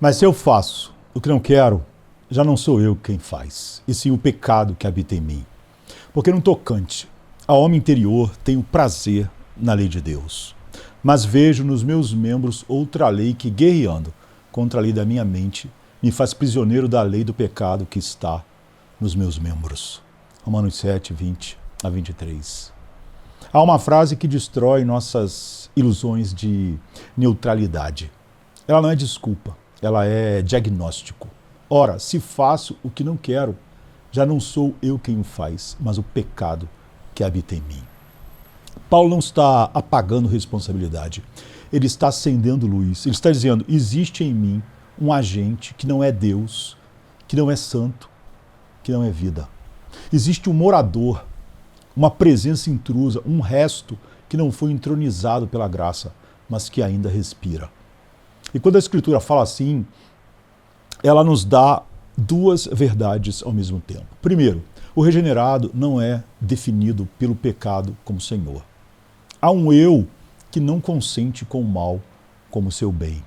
Mas se eu faço o que não quero, já não sou eu quem faz, e sim o pecado que habita em mim. Porque no tocante ao homem interior tenho prazer na lei de Deus, mas vejo nos meus membros outra lei que, guerreando contra a lei da minha mente, me faz prisioneiro da lei do pecado que está nos meus membros. Romanos 7, 20 a 23. Há uma frase que destrói nossas ilusões de neutralidade. Ela não é desculpa, ela é diagnóstico. Ora, se faço o que não quero, já não sou eu quem o faz, mas o pecado que habita em mim. Paulo não está apagando responsabilidade, ele está acendendo luz. Ele está dizendo, existe em mim um agente que não é Deus, que não é santo, que não é vida. Existe um morador, uma presença intrusa, um resto que não foi entronizado pela graça, mas que ainda respira. E quando a Escritura fala assim, ela nos dá duas verdades ao mesmo tempo. Primeiro, o regenerado não é definido pelo pecado como Senhor. Há um eu que não consente com o mal como seu bem.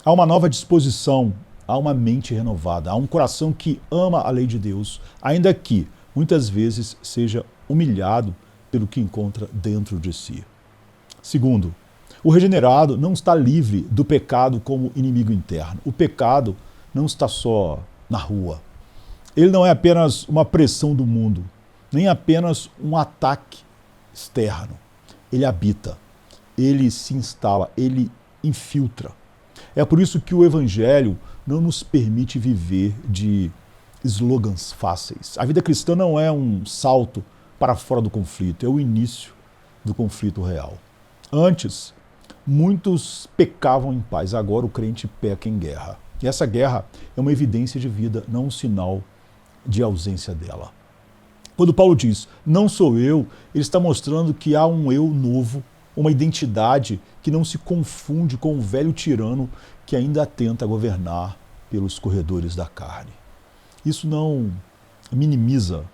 Há uma nova disposição, há uma mente renovada, há um coração que ama a lei de Deus, ainda que muitas vezes seja humilhado pelo que encontra dentro de si. Segundo, o regenerado não está livre do pecado como inimigo interno. O pecado não está só na rua. Ele não é apenas uma pressão do mundo, nem apenas um ataque externo. Ele habita, ele se instala, ele infiltra. É por isso que o Evangelho não nos permite viver de slogans fáceis. A vida cristã não é um salto para fora do conflito, é o início do conflito real. Antes, muitos pecavam em paz, agora o crente peca em guerra. E essa guerra é uma evidência de vida, não um sinal de ausência dela. Quando Paulo diz, não sou eu, ele está mostrando que há um eu novo, uma identidade que não se confunde com o velho tirano que ainda tenta governar pelos corredores da carne. Isso não minimiza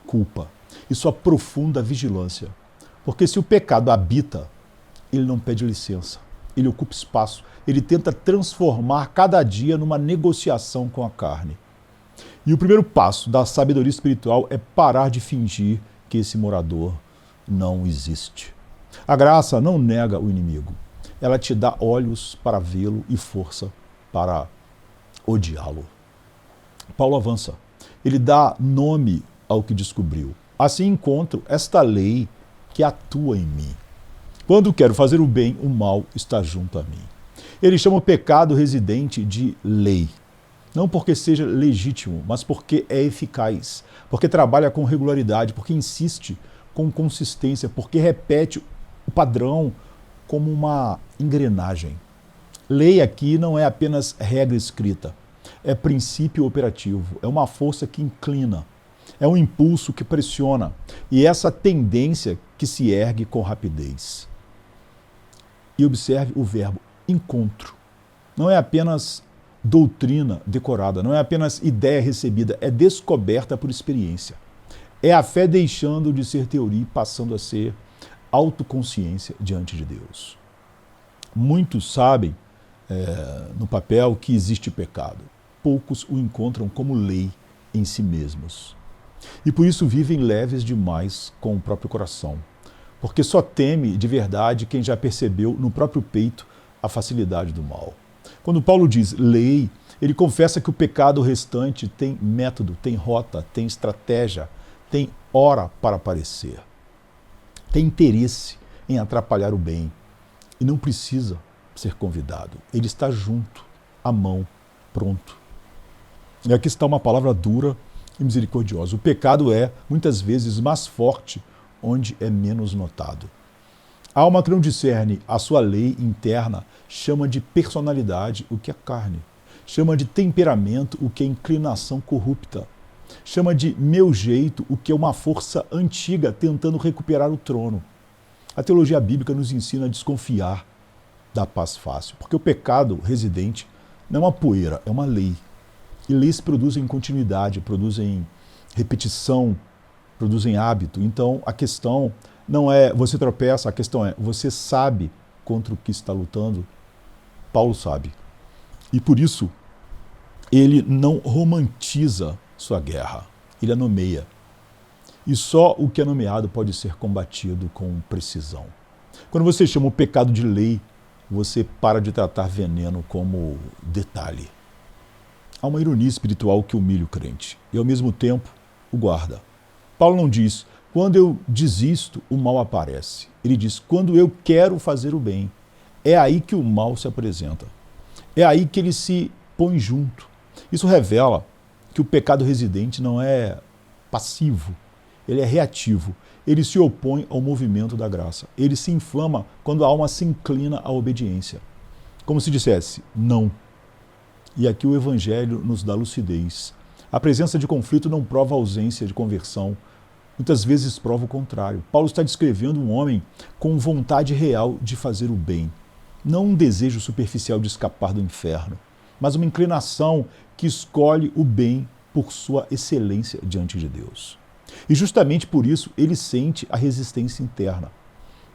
culpa, isso aprofunda a vigilância. Porque se o pecado habita, ele não pede licença, ele ocupa espaço, ele tenta transformar cada dia numa negociação com a carne. E o primeiro passo da sabedoria espiritual é parar de fingir que esse morador não existe. A graça não nega o inimigo, ela te dá olhos para vê-lo e força para odiá-lo. Paulo avança, ele dá nome ao que descobriu. Assim encontro esta lei que atua em mim. Quando quero fazer o bem, o mal está junto a mim. Ele chama o pecado residente de lei. Não porque seja legítimo, mas porque é eficaz, porque trabalha com regularidade, porque insiste com consistência, porque repete o padrão como uma engrenagem. Lei aqui não é apenas regra escrita, é princípio operativo, é uma força que inclina, é um impulso que pressiona, e essa tendência que se ergue com rapidez. E observe o verbo encontro. Não é apenas doutrina decorada, não é apenas ideia recebida, é descoberta por experiência. É a fé deixando de ser teoria e passando a ser autoconsciência diante de Deus. Muitos sabem no papel que existe pecado. Poucos o encontram como lei em si mesmos. E por isso vivem leves demais com o próprio coração. Porque só teme de verdade quem já percebeu no próprio peito a facilidade do mal. Quando Paulo diz lei, ele confessa que o pecado restante tem método, tem rota, tem estratégia, tem hora para aparecer. Tem interesse em atrapalhar o bem e não precisa ser convidado. Ele está junto, à mão, pronto. E aqui está uma palavra dura e misericordiosa. O pecado é, muitas vezes, mais forte onde é menos notado. A alma que não discerne a sua lei interna chama de personalidade o que é carne, chama de temperamento o que é inclinação corrupta, chama de meu jeito o que é uma força antiga tentando recuperar o trono. A teologia bíblica nos ensina a desconfiar da paz fácil, porque o pecado residente não é uma poeira, é uma lei. E leis produzem continuidade, produzem repetição, produzem hábito. Então a questão não é você tropeça, a questão é você sabe contra o que está lutando? Paulo sabe. E por isso, ele não romantiza sua guerra, ele a nomeia. E só o que é nomeado pode ser combatido com precisão. Quando você chama o pecado de lei, você para de tratar veneno como detalhe. Há uma ironia espiritual que humilha o crente e, ao mesmo tempo, o guarda. Paulo não diz, quando eu desisto, o mal aparece. Ele diz, quando eu quero fazer o bem, é aí que o mal se apresenta. É aí que ele se põe junto. Isso revela que o pecado residente não é passivo, ele é reativo. Ele se opõe ao movimento da graça. Ele se inflama quando a alma se inclina à obediência. Como se dissesse, não. E aqui o Evangelho nos dá lucidez. A presença de conflito não prova a ausência de conversão. Muitas vezes prova o contrário. Paulo está descrevendo um homem com vontade real de fazer o bem. Não um desejo superficial de escapar do inferno, mas uma inclinação que escolhe o bem por sua excelência diante de Deus. E justamente por isso ele sente a resistência interna.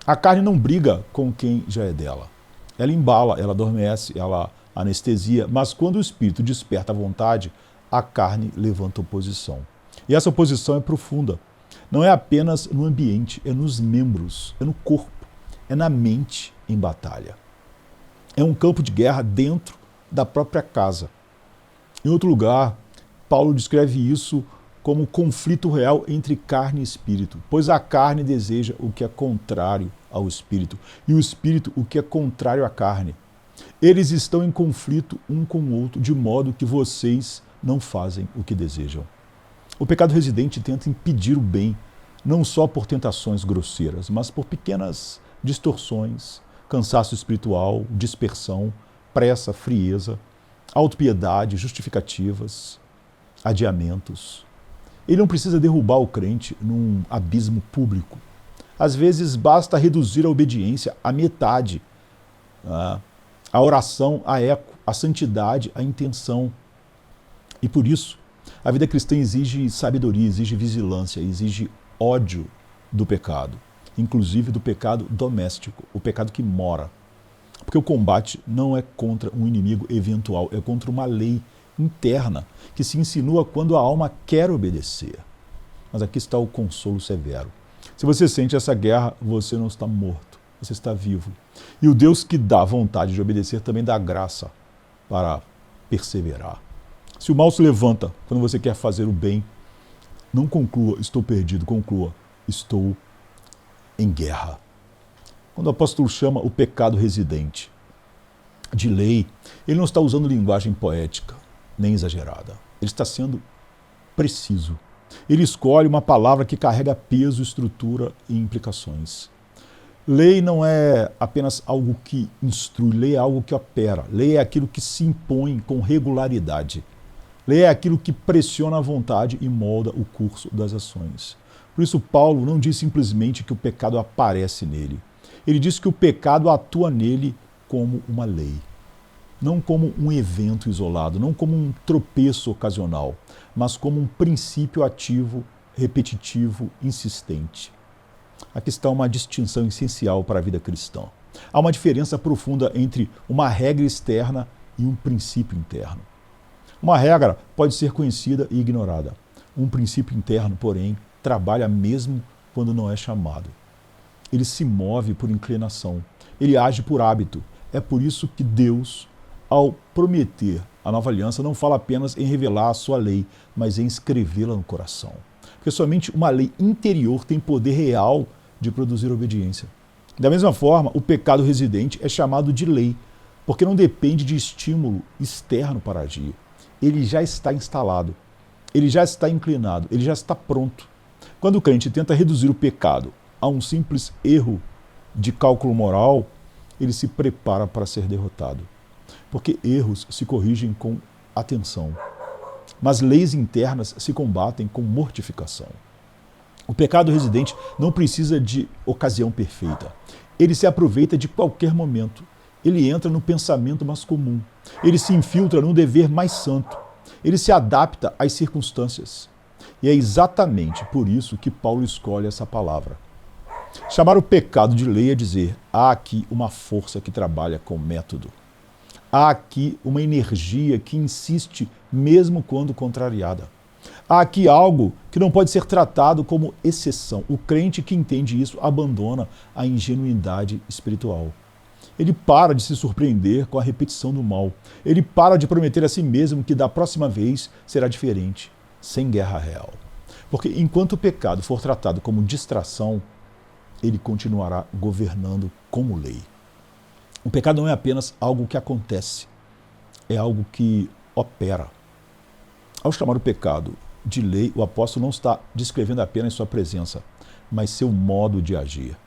A carne não briga com quem já é dela. Ela embala, ela adormece, ela anestesia, mas quando o espírito desperta a vontade, a carne levanta oposição. E essa oposição é profunda. Não é apenas no ambiente, é nos membros, é no corpo, é na mente em batalha. É um campo de guerra dentro da própria casa. Em outro lugar, Paulo descreve isso como conflito real entre carne e espírito, pois a carne deseja o que é contrário ao espírito e o espírito o que é contrário à carne. Eles estão em conflito um com o outro, de modo que vocês não fazem o que desejam. O pecado residente tenta impedir o bem, não só por tentações grosseiras, mas por pequenas distorções, cansaço espiritual, dispersão, pressa, frieza, autopiedade, justificativas, adiamentos. Ele não precisa derrubar o crente num abismo público. Às vezes basta reduzir a obediência à metade, a oração a eco, a santidade a intenção. E por isso, a vida cristã exige sabedoria, exige vigilância, exige ódio do pecado, inclusive do pecado doméstico, o pecado que mora. Porque o combate não é contra um inimigo eventual, é contra uma lei interna que se insinua quando a alma quer obedecer. Mas aqui está o consolo severo. Se você sente essa guerra, você não está morto, você está vivo. E o Deus que dá vontade de obedecer também dá graça para perseverar. Se o mal se levanta quando você quer fazer o bem, não conclua, estou perdido, conclua, estou em guerra. Quando o apóstolo chama o pecado residente de lei, ele não está usando linguagem poética, nem exagerada. Ele está sendo preciso. Ele escolhe uma palavra que carrega peso, estrutura e implicações. Lei não é apenas algo que instrui, lei é algo que opera. Lei é aquilo que se impõe com regularidade. Lei é aquilo que pressiona a vontade e molda o curso das ações. Por isso, Paulo não diz simplesmente que o pecado aparece nele. Ele diz que o pecado atua nele como uma lei. Não como um evento isolado, não como um tropeço ocasional, mas como um princípio ativo, repetitivo, insistente. Aqui está uma distinção essencial para a vida cristã. Há uma diferença profunda entre uma regra externa e um princípio interno. Uma regra pode ser conhecida e ignorada. Um princípio interno, porém, trabalha mesmo quando não é chamado. Ele se move por inclinação, ele age por hábito. É por isso que Deus, ao prometer a nova aliança, não fala apenas em revelar a sua lei, mas em escrevê-la no coração. Porque somente uma lei interior tem poder real de produzir obediência. Da mesma forma, o pecado residente é chamado de lei, porque não depende de estímulo externo para agir. Ele já está instalado, ele já está inclinado, ele já está pronto. Quando o crente tenta reduzir o pecado a um simples erro de cálculo moral, ele se prepara para ser derrotado. Porque erros se corrigem com atenção, mas leis internas se combatem com mortificação. O pecado residente não precisa de ocasião perfeita. Ele se aproveita de qualquer momento. Ele entra no pensamento mais comum. Ele se infiltra no dever mais santo. Ele se adapta às circunstâncias. E é exatamente por isso que Paulo escolhe essa palavra. Chamar o pecado de lei é dizer, há aqui uma força que trabalha com método. Há aqui uma energia que insiste mesmo quando contrariada. Há aqui algo que não pode ser tratado como exceção. O crente que entende isso abandona a ingenuidade espiritual. Ele para de se surpreender com a repetição do mal. Ele para de prometer a si mesmo que da próxima vez será diferente, sem guerra real. Porque enquanto o pecado for tratado como distração, ele continuará governando como lei. O pecado não é apenas algo que acontece, é algo que opera. Ao chamar o pecado de lei, o apóstolo não está descrevendo apenas sua presença, mas seu modo de agir.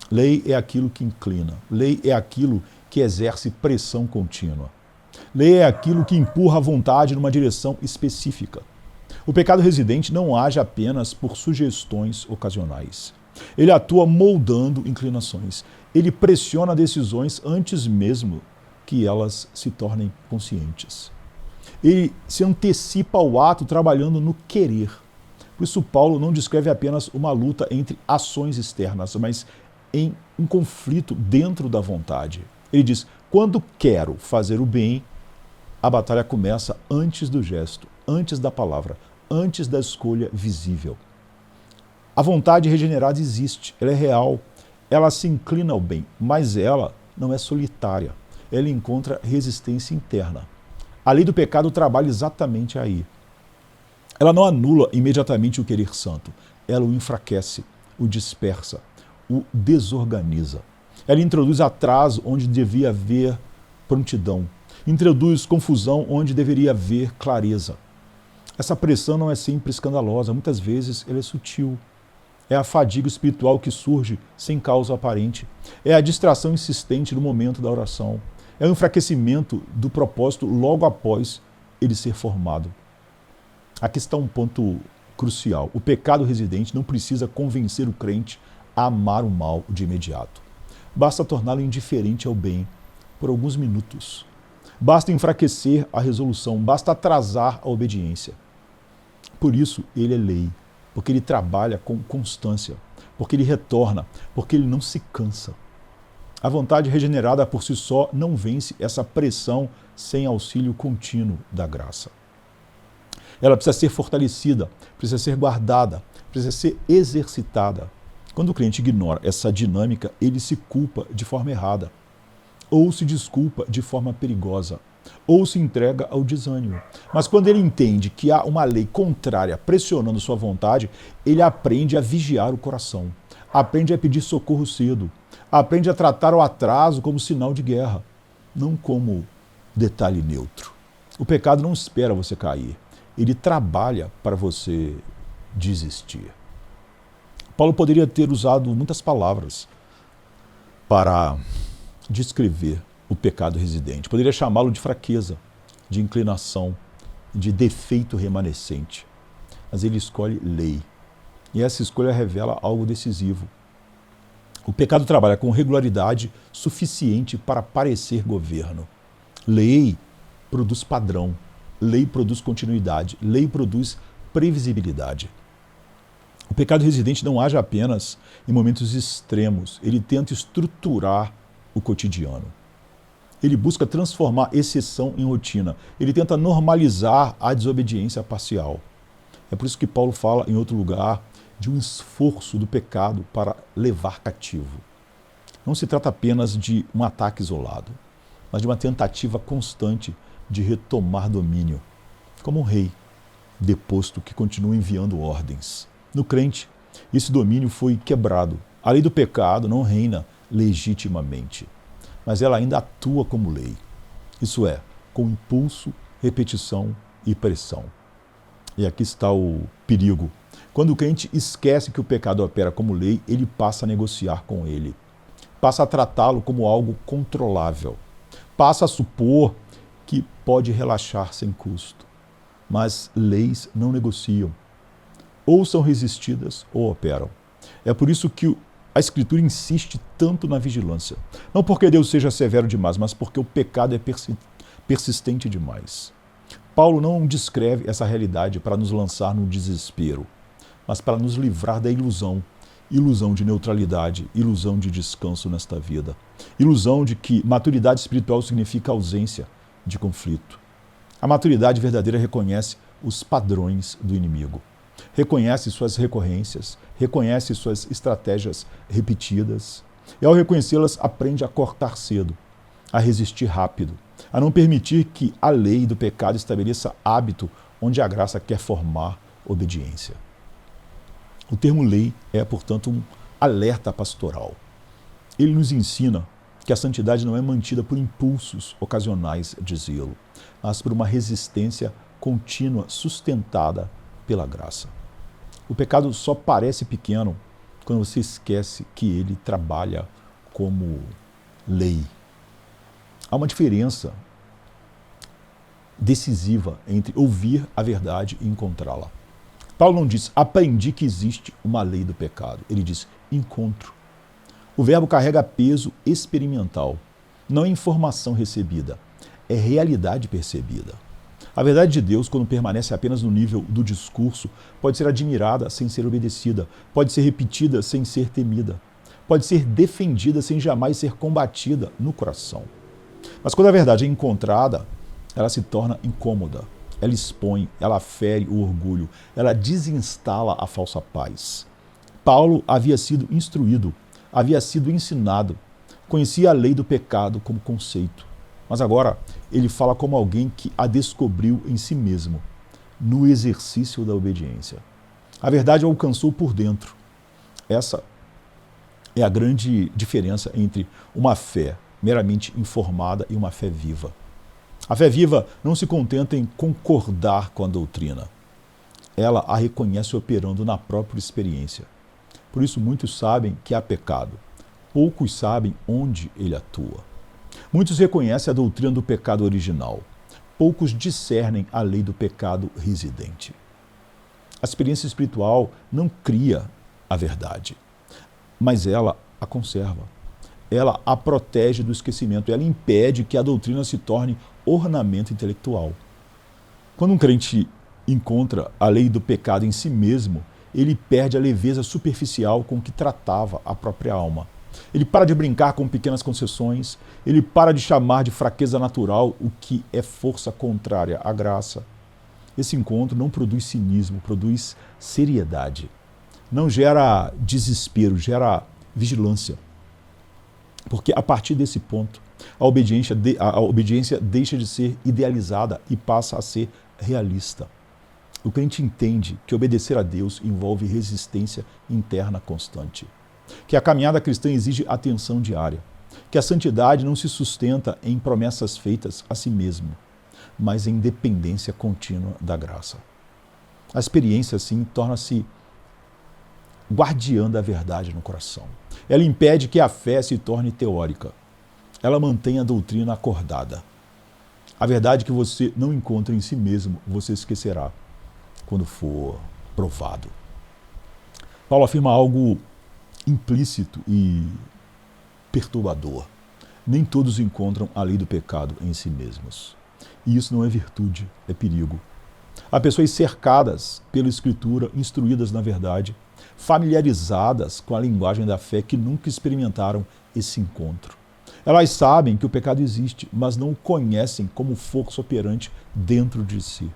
Lei é aquilo que inclina, lei é aquilo que exerce pressão contínua. Lei é aquilo que empurra a vontade numa direção específica. O pecado residente não age apenas por sugestões ocasionais. Ele atua moldando inclinações. Ele pressiona decisões antes mesmo que elas se tornem conscientes. Ele se antecipa ao ato trabalhando no querer. Por isso, Paulo não descreve apenas uma luta entre ações externas, mas em um conflito dentro da vontade. Ele diz, quando quero fazer o bem, a batalha começa antes do gesto, antes da palavra, antes da escolha visível. A vontade regenerada existe, ela é real, ela se inclina ao bem, mas ela não é solitária, ela encontra resistência interna. A lei do pecado trabalha exatamente aí. Ela não anula imediatamente o querer santo, ela o enfraquece, o dispersa, o desorganiza. Ela introduz atraso onde devia haver prontidão, introduz confusão onde deveria haver clareza. Essa pressão não é sempre escandalosa, muitas vezes ela é sutil. É a fadiga espiritual que surge sem causa aparente. É a distração insistente no momento da oração. É o enfraquecimento do propósito logo após ele ser formado. Aqui está um ponto crucial. O pecado residente não precisa convencer o crente a amar o mal de imediato. Basta torná-lo indiferente ao bem por alguns minutos. Basta enfraquecer a resolução, basta atrasar a obediência. Por isso, ele é lei, porque ele trabalha com constância, porque ele retorna, porque ele não se cansa. A vontade regenerada por si só não vence essa pressão sem auxílio contínuo da graça. Ela precisa ser fortalecida, precisa ser guardada, precisa ser exercitada. Quando o cliente ignora essa dinâmica, ele se culpa de forma errada, ou se desculpa de forma perigosa, ou se entrega ao desânimo. Mas quando ele entende que há uma lei contrária pressionando sua vontade, ele aprende a vigiar o coração, aprende a pedir socorro cedo, aprende a tratar o atraso como sinal de guerra, não como detalhe neutro. O pecado não espera você cair, ele trabalha para você desistir. Paulo poderia ter usado muitas palavras para descrever o pecado residente. Poderia chamá-lo de fraqueza, de inclinação, de defeito remanescente. Mas ele escolhe lei. E essa escolha revela algo decisivo. O pecado trabalha com regularidade suficiente para parecer governo. Lei produz padrão, lei produz continuidade, lei produz previsibilidade. O pecado residente não age apenas em momentos extremos, ele tenta estruturar o cotidiano. Ele busca transformar exceção em rotina. Ele tenta normalizar a desobediência parcial. É por isso que Paulo fala em outro lugar de um esforço do pecado para levar cativo. Não se trata apenas de um ataque isolado, mas de uma tentativa constante de retomar domínio, como um rei deposto que continua enviando ordens. No crente, esse domínio foi quebrado. A lei do pecado não reina legitimamente, mas ela ainda atua como lei. Isso é, com impulso, repetição e pressão. E aqui está o perigo. Quando o crente esquece que o pecado opera como lei, ele passa a negociar com ele. Passa a tratá-lo como algo controlável. Passa a supor que pode relaxar sem custo. Mas leis não negociam. Ou são resistidas ou operam. É por isso que a Escritura insiste tanto na vigilância. Não porque Deus seja severo demais, mas porque o pecado é persistente demais. Paulo não descreve essa realidade para nos lançar no desespero, mas para nos livrar da ilusão Ilusão de neutralidade, ilusão de descanso nesta vida. Ilusão de que maturidade espiritual significa ausência de conflito. A maturidade verdadeira reconhece os padrões do inimigo. Reconhece suas recorrências, reconhece suas estratégias repetidas. E ao reconhecê-las, aprende a cortar cedo, a resistir rápido, a não permitir que a lei do pecado estabeleça hábito onde a graça quer formar obediência. O termo lei é, portanto, um alerta pastoral. Ele nos ensina que a santidade não é mantida por impulsos ocasionais de zelo, mas por uma resistência contínua sustentada pela graça. O pecado só parece pequeno quando você esquece que ele trabalha como lei. Há uma diferença decisiva entre ouvir a verdade e encontrá-la. Paulo não diz, aprendi que existe uma lei do pecado. Ele diz, encontro. O verbo carrega peso experimental. Não é informação recebida, é realidade percebida. A verdade de Deus, quando permanece apenas no nível do discurso, pode ser admirada sem ser obedecida, pode ser repetida sem ser temida, pode ser defendida sem jamais ser combatida no coração. Mas quando a verdade é encontrada, ela se torna incômoda. Ela expõe, ela fere o orgulho, ela desinstala a falsa paz. Paulo havia sido instruído, havia sido ensinado, conhecia a lei do pecado como conceito. Mas agora ele fala como alguém que a descobriu em si mesmo, no exercício da obediência. A verdade o alcançou por dentro. Essa é a grande diferença entre uma fé meramente informada e uma fé viva. A fé viva não se contenta em concordar com a doutrina. Ela a reconhece operando na própria experiência. Por isso muitos sabem que há pecado. Poucos sabem onde ele atua. Muitos reconhecem a doutrina do pecado original. Poucos discernem a lei do pecado residente. A experiência espiritual não cria a verdade, mas ela a conserva. Ela a protege do esquecimento. Ela impede que a doutrina se torne ornamento intelectual. Quando um crente encontra a lei do pecado em si mesmo, ele perde a leveza superficial com que tratava a própria alma. Ele para de brincar com pequenas concessões, ele para de chamar de fraqueza natural o que é força contrária à graça. Esse encontro não produz cinismo, produz seriedade. Não gera desespero, gera vigilância. Porque a partir desse ponto, a obediência deixa de ser idealizada e passa a ser realista. O crente entende que obedecer a Deus envolve resistência interna constante, que a caminhada cristã exige atenção diária, que a santidade não se sustenta em promessas feitas a si mesmo, mas em dependência contínua da graça. A experiência, assim, torna-se guardiã da verdade no coração. Ela impede que a fé se torne teórica. Ela mantém a doutrina acordada. A verdade que você não encontra em si mesmo, você esquecerá quando for provado. Paulo afirma algo implícito e perturbador. Nem todos encontram a lei do pecado em si mesmos. E isso não é virtude, é perigo. Há pessoas cercadas pela Escritura, instruídas na verdade, familiarizadas com a linguagem da fé, que nunca experimentaram esse encontro. Elas sabem que o pecado existe, mas não o conhecem como força operante dentro de si.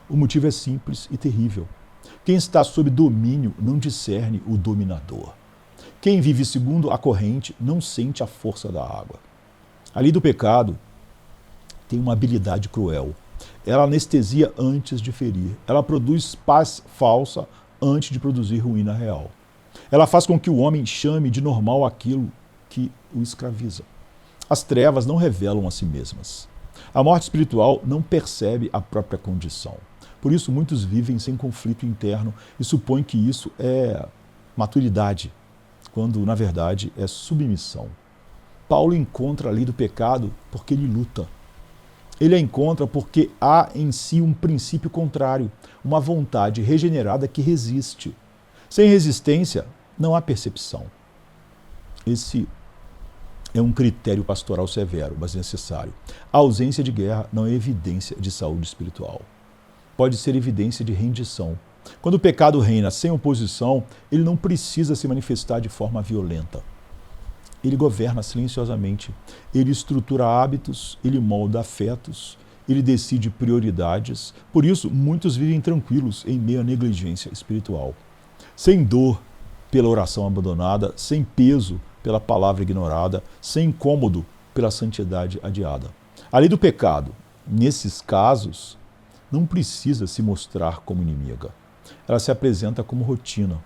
O motivo é simples e terrível. Quem está sob domínio não discerne o dominador. Quem vive segundo a corrente não sente a força da água. A lei do pecado tem uma habilidade cruel. Ela anestesia antes de ferir. Ela produz paz falsa antes de produzir ruína real. Ela faz com que o homem chame de normal aquilo que o escraviza. As trevas não revelam a si mesmas. A morte espiritual não percebe a própria condição. Por isso, muitos vivem sem conflito interno e supõem que isso é maturidade, quando, na verdade, é submissão. Paulo encontra a lei do pecado porque ele luta. Ele a encontra porque há em si um princípio contrário, uma vontade regenerada que resiste. Sem resistência, não há percepção. Esse é um critério pastoral severo, mas necessário. A ausência de guerra não é evidência de saúde espiritual. Pode ser evidência de rendição, Quando o pecado reina sem oposição, ele não precisa se manifestar de forma violenta. Ele governa silenciosamente, ele estrutura hábitos, ele molda afetos, ele decide prioridades. Por isso, muitos vivem tranquilos em meio à negligência espiritual. Sem dor pela oração abandonada, sem peso pela palavra ignorada, sem incômodo pela santidade adiada. A lei do pecado, nesses casos, não precisa se mostrar como inimiga. Ela se apresenta como rotina,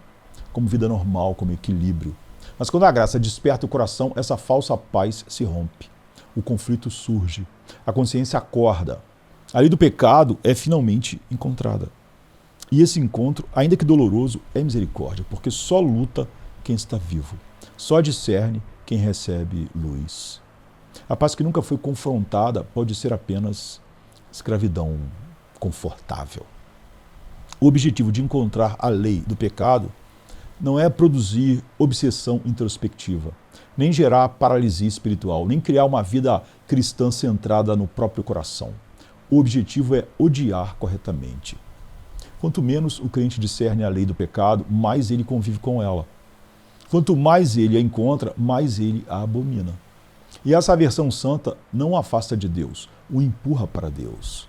como vida normal, como equilíbrio. Mas quando a graça desperta o coração, essa falsa paz se rompe. O conflito surge, a consciência acorda. A lei do pecado é finalmente encontrada. E esse encontro, ainda que doloroso, é misericórdia, porque só luta quem está vivo. Só discerne quem recebe luz. A paz que nunca foi confrontada pode ser apenas escravidão confortável. O objetivo de encontrar a lei do pecado não é produzir obsessão introspectiva, nem gerar paralisia espiritual, nem criar uma vida cristã centrada no próprio coração. O objetivo é odiar corretamente. Quanto menos o crente discerne a lei do pecado, mais ele convive com ela. Quanto mais ele a encontra, mais ele a abomina. E essa aversão santa não o afasta de Deus, o empurra para Deus.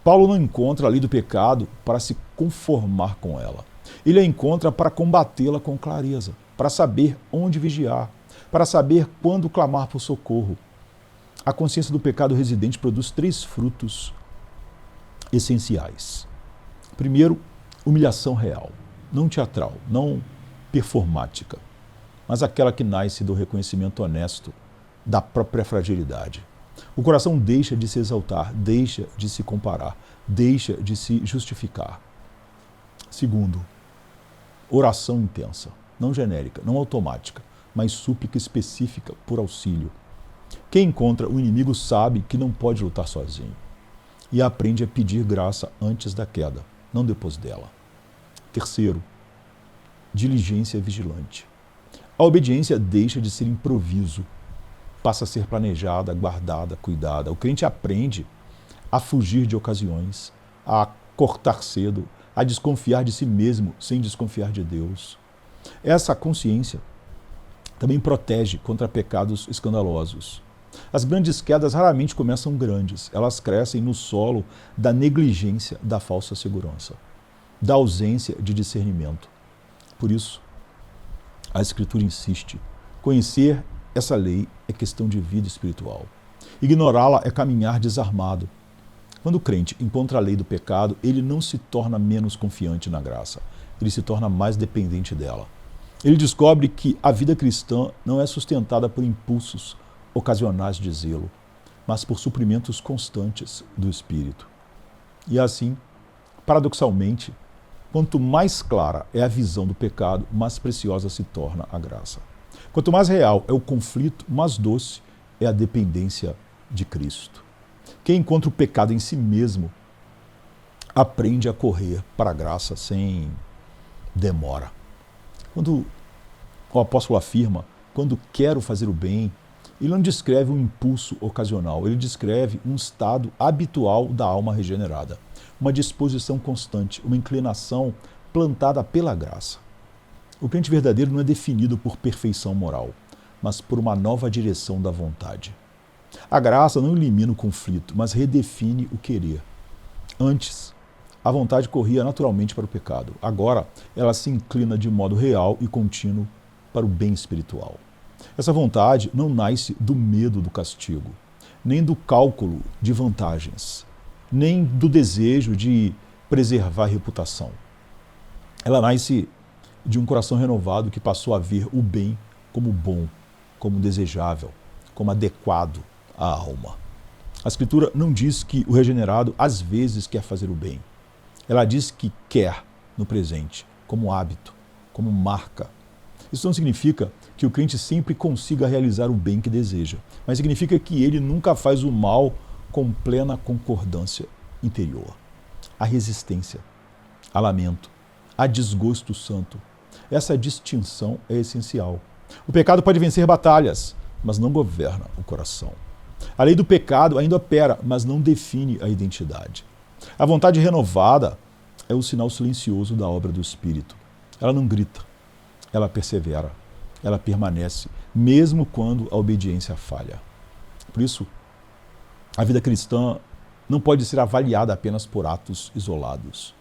Paulo não encontra a lei do pecado para se conformar com ela. Ele a encontra para combatê-la com clareza, para saber onde vigiar, para saber quando clamar por socorro. A consciência do pecado residente produz 3 frutos essenciais. Primeiro, humilhação real, não teatral, não performática, mas aquela que nasce do reconhecimento honesto da própria fragilidade. O coração deixa de se exaltar, deixa de se comparar, deixa de se justificar. Segundo, oração intensa, não genérica, não automática, mas súplica específica por auxílio. Quem encontra o inimigo sabe que não pode lutar sozinho e aprende a pedir graça antes da queda, não depois dela. Terceiro, diligência vigilante. A obediência deixa de ser improviso, passa a ser planejada, guardada, cuidada. O crente aprende a fugir de ocasiões, a cortar cedo, a desconfiar de si mesmo sem desconfiar de Deus. Essa consciência também protege contra pecados escandalosos. As grandes quedas raramente começam grandes, elas crescem no solo da negligência, da falsa segurança, da ausência de discernimento. Por isso, a Escritura insiste: conhecer essa lei é questão de vida espiritual. Ignorá-la é caminhar desarmado. Quando o crente encontra a lei do pecado, ele não se torna menos confiante na graça, ele se torna mais dependente dela. Ele descobre que a vida cristã não é sustentada por impulsos ocasionais de zelo, mas por suprimentos constantes do Espírito. E assim, paradoxalmente, quanto mais clara é a visão do pecado, mais preciosa se torna a graça. Quanto mais real é o conflito, mais doce é a dependência de Cristo. Quem encontra o pecado em si mesmo aprende a correr para a graça sem demora. Quando o apóstolo afirma, quando quero fazer o bem, ele não descreve um impulso ocasional, ele descreve um estado habitual da alma regenerada, uma disposição constante, uma inclinação plantada pela graça. O crente verdadeiro não é definido por perfeição moral, mas por uma nova direção da vontade. A graça não elimina o conflito, mas redefine o querer. Antes, a vontade corria naturalmente para o pecado. Agora, ela se inclina de modo real e contínuo para o bem espiritual. Essa vontade não nasce do medo do castigo, nem do cálculo de vantagens, nem do desejo de preservar a reputação. Ela nasce de um coração renovado que passou a ver o bem como bom, como desejável, como adequado à alma. A Escritura não diz que o regenerado às vezes quer fazer o bem. Ela diz que quer no presente, como hábito, como marca. Isso não significa que o crente sempre consiga realizar o bem que deseja, mas significa que ele nunca faz o mal com plena concordância interior. Há resistência, há lamento, há desgosto santo. Essa distinção é essencial. O pecado pode vencer batalhas, mas não governa o coração. A lei do pecado ainda opera, mas não define a identidade. A vontade renovada é o sinal silencioso da obra do Espírito. Ela não grita, ela persevera, ela permanece, mesmo quando a obediência falha. Por isso, a vida cristã não pode ser avaliada apenas por atos isolados.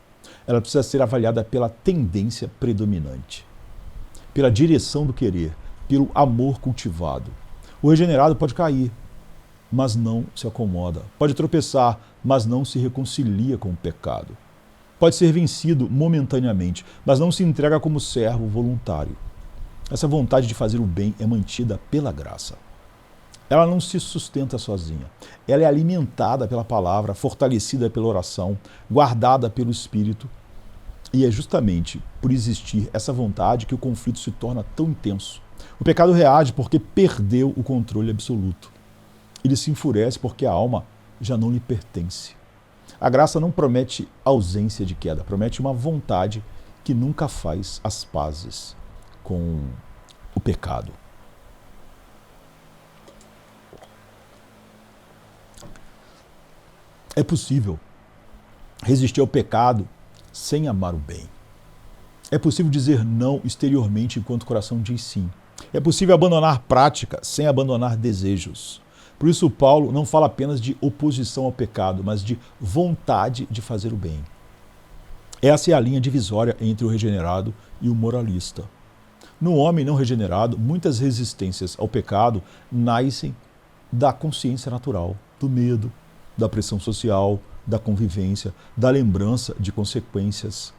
Ela precisa ser avaliada pela tendência predominante, pela direção do querer, pelo amor cultivado. O regenerado pode cair, mas não se acomoda. Pode tropeçar, mas não se reconcilia com o pecado. Pode ser vencido momentaneamente, mas não se entrega como servo voluntário. Essa vontade de fazer o bem é mantida pela graça. Ela não se sustenta sozinha. Ela é alimentada pela palavra, fortalecida pela oração, guardada pelo Espírito. E é justamente por existir essa vontade que o conflito se torna tão intenso. O pecado reage porque perdeu o controle absoluto. Ele se enfurece porque a alma já não lhe pertence. A graça não promete ausência de queda, promete uma vontade que nunca faz as pazes com o pecado. É possível resistir ao pecado sem amar o bem. É possível dizer não exteriormente enquanto o coração diz sim. É possível abandonar prática sem abandonar desejos. Por isso, Paulo não fala apenas de oposição ao pecado, mas de vontade de fazer o bem. Essa é a linha divisória entre o regenerado e o moralista. No homem não regenerado, muitas resistências ao pecado nascem da consciência natural, do medo, da pressão social, da convivência, da lembrança de consequências.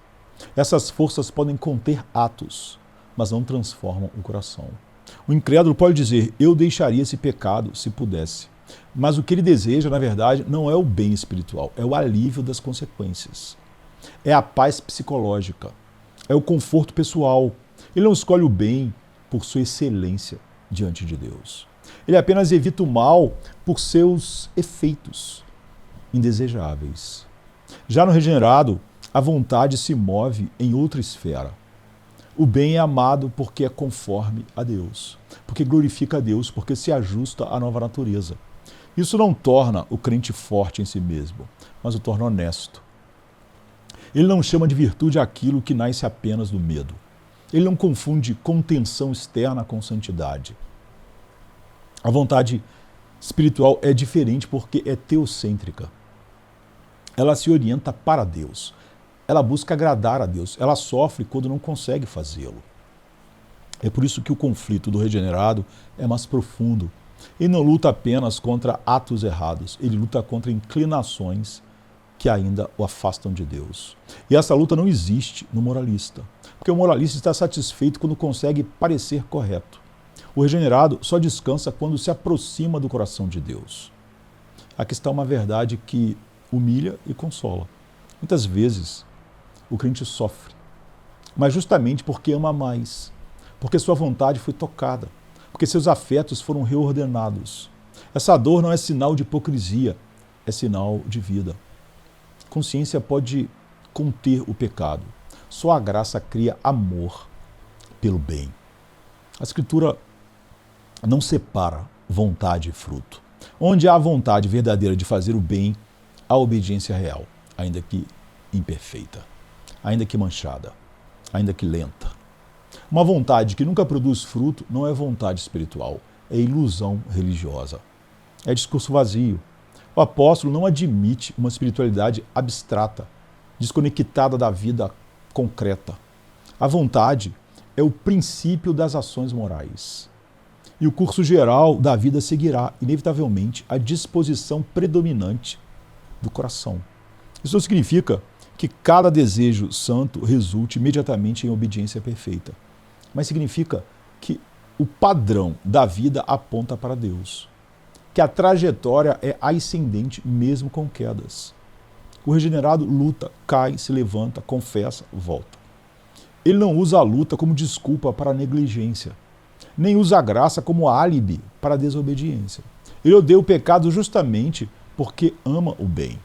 Essas forças podem conter atos, mas não transformam o coração. O incrédulo pode dizer, eu deixaria esse pecado se pudesse. Mas o que ele deseja, na verdade, não é o bem espiritual, é o alívio das consequências. É a paz psicológica, é o conforto pessoal. Ele não escolhe o bem por sua excelência diante de Deus. Ele apenas evita o mal por seus efeitos indesejáveis. Já no regenerado, a vontade se move em outra esfera. O bem é amado porque é conforme a Deus, porque glorifica a Deus, porque se ajusta à nova natureza. Isso não torna o crente forte em si mesmo, mas o torna honesto. Ele não chama de virtude aquilo que nasce apenas do medo. Ele não confunde contenção externa com santidade. A vontade espiritual é diferente porque é teocêntrica. Ela se orienta para Deus. Ela busca agradar a Deus. Ela sofre quando não consegue fazê-lo. É por isso que o conflito do regenerado é mais profundo. Ele não luta apenas contra atos errados. Ele luta contra inclinações que ainda o afastam de Deus. E essa luta não existe no moralista. Porque o moralista está satisfeito quando consegue parecer correto. O regenerado só descansa quando se aproxima do coração de Deus. Aqui está uma verdade que humilha e consola. Muitas vezes o crente sofre, mas justamente porque ama mais, porque sua vontade foi tocada, porque seus afetos foram reordenados. Essa dor não é sinal de hipocrisia, é sinal de vida. Consciência pode conter o pecado. Só a graça cria amor pelo bem. A Escritura não separa vontade e fruto. Onde há a vontade verdadeira de fazer o bem, há obediência real, ainda que imperfeita, ainda que manchada, ainda que lenta. Uma vontade que nunca produz fruto não é vontade espiritual, é ilusão religiosa. É discurso vazio. O apóstolo não admite uma espiritualidade abstrata, desconectada da vida concreta. A vontade é o princípio das ações morais. E o curso geral da vida seguirá, inevitavelmente, a disposição predominante do coração. Isso não significa que cada desejo santo resulte imediatamente em obediência perfeita, mas significa que o padrão da vida aponta para Deus, que a trajetória é ascendente mesmo com quedas. O regenerado luta, cai, se levanta, confessa, volta. Ele não usa a luta como desculpa para a negligência, nem usa a graça como álibi para a desobediência. Ele odeia o pecado justamente porque ama o bem.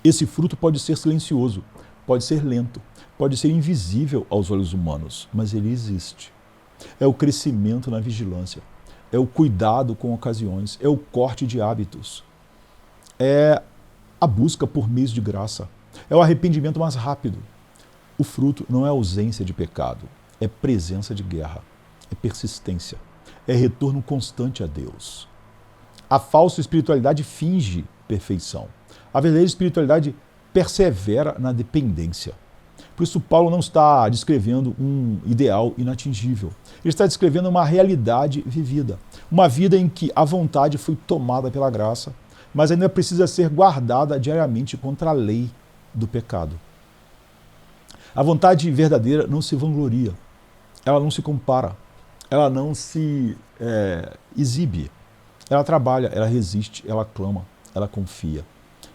Esse fruto pode ser silencioso, pode ser lento, pode ser invisível aos olhos humanos, mas ele existe. É o crescimento na vigilância, é o cuidado com ocasiões, é o corte de hábitos, é a busca por meios de graça, É o arrependimento mais rápido. O fruto não é ausência de pecado, é presença de guerra, é persistência, é retorno constante a Deus. A falsa espiritualidade finge perfeição. A verdadeira espiritualidade persevera na dependência. Por isso, Paulo não está descrevendo um ideal inatingível. Ele está descrevendo uma realidade vivida. Uma vida em que a vontade foi tomada pela graça, mas ainda precisa ser guardada diariamente contra a lei do pecado. A vontade verdadeira não se vangloria, ela não se compara, ela não se exibe. Ela trabalha, ela resiste, ela clama, ela confia.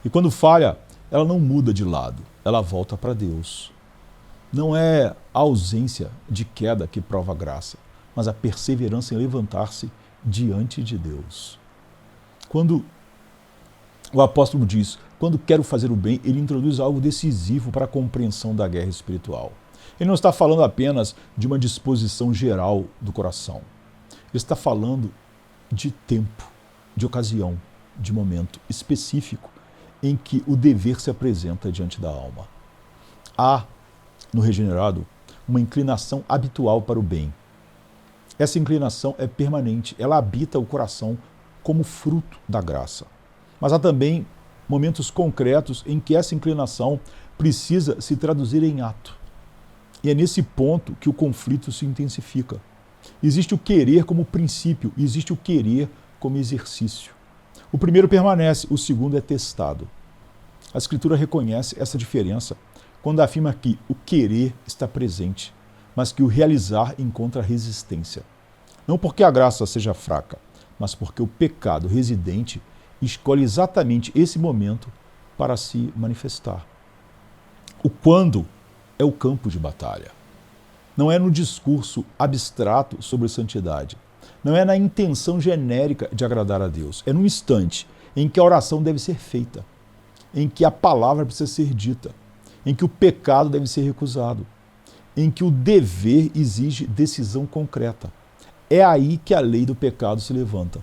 E quando falha, ela não muda de lado, ela volta para Deus. Não é a ausência de queda que prova a graça, mas a perseverança em levantar-se diante de Deus. Quando o apóstolo diz, quando quero fazer o bem, ele introduz algo decisivo para a compreensão da guerra espiritual. Ele não está falando apenas de uma disposição geral do coração. Ele está falando de tempo, de ocasião, de momento específico em que o dever se apresenta diante da alma. Há, no regenerado, uma inclinação habitual para o bem. Essa inclinação é permanente, ela habita o coração como fruto da graça. Mas há também momentos concretos em que essa inclinação precisa se traduzir em ato. E é nesse ponto que o conflito se intensifica. Existe o querer como princípio, existe o querer como exercício. O primeiro permanece, o segundo é testado. A Escritura reconhece essa diferença quando afirma que o querer está presente, mas que o realizar encontra resistência. Não porque a graça seja fraca, mas porque o pecado residente escolhe exatamente esse momento para se manifestar. O quando é o campo de batalha. Não é no discurso abstrato sobre santidade. Não é na intenção genérica de agradar a Deus. É no instante em que a oração deve ser feita, em que a palavra precisa ser dita, em que o pecado deve ser recusado, em que o dever exige decisão concreta. É aí que a lei do pecado se levanta.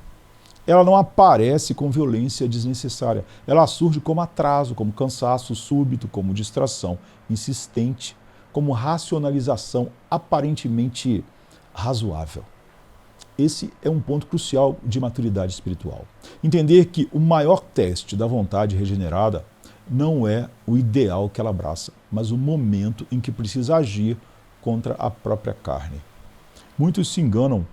Ela não aparece com violência desnecessária. Ela surge como atraso, como cansaço súbito, como distração insistente, como racionalização aparentemente razoável. Esse é um ponto crucial de maturidade espiritual. Entender que o maior teste da vontade regenerada não é o ideal que ela abraça, mas o momento em que precisa agir contra a própria carne. Muitos se enganam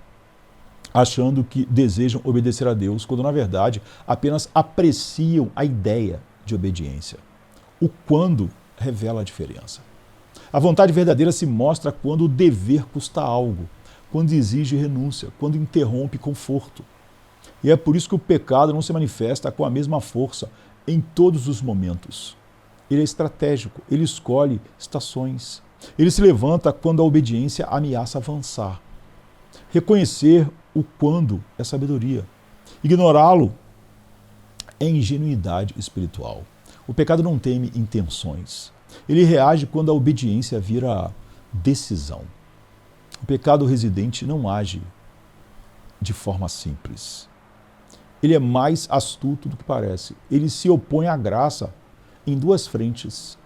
achando que desejam obedecer a Deus, quando na verdade apenas apreciam a ideia de obediência. O quando revela a diferença. A vontade verdadeira se mostra quando o dever custa algo, quando exige renúncia, quando interrompe conforto. E é por isso que o pecado não se manifesta com a mesma força em todos os momentos. Ele é estratégico, ele escolhe estações. Ele se levanta quando a obediência ameaça avançar. Reconhecer o quando é sabedoria. Ignorá-lo é ingenuidade espiritual. O pecado não teme intenções. Ele reage quando a obediência vira decisão. O pecado residente não age de forma simples. Ele é mais astuto do que parece. Ele se opõe à graça em duas frentes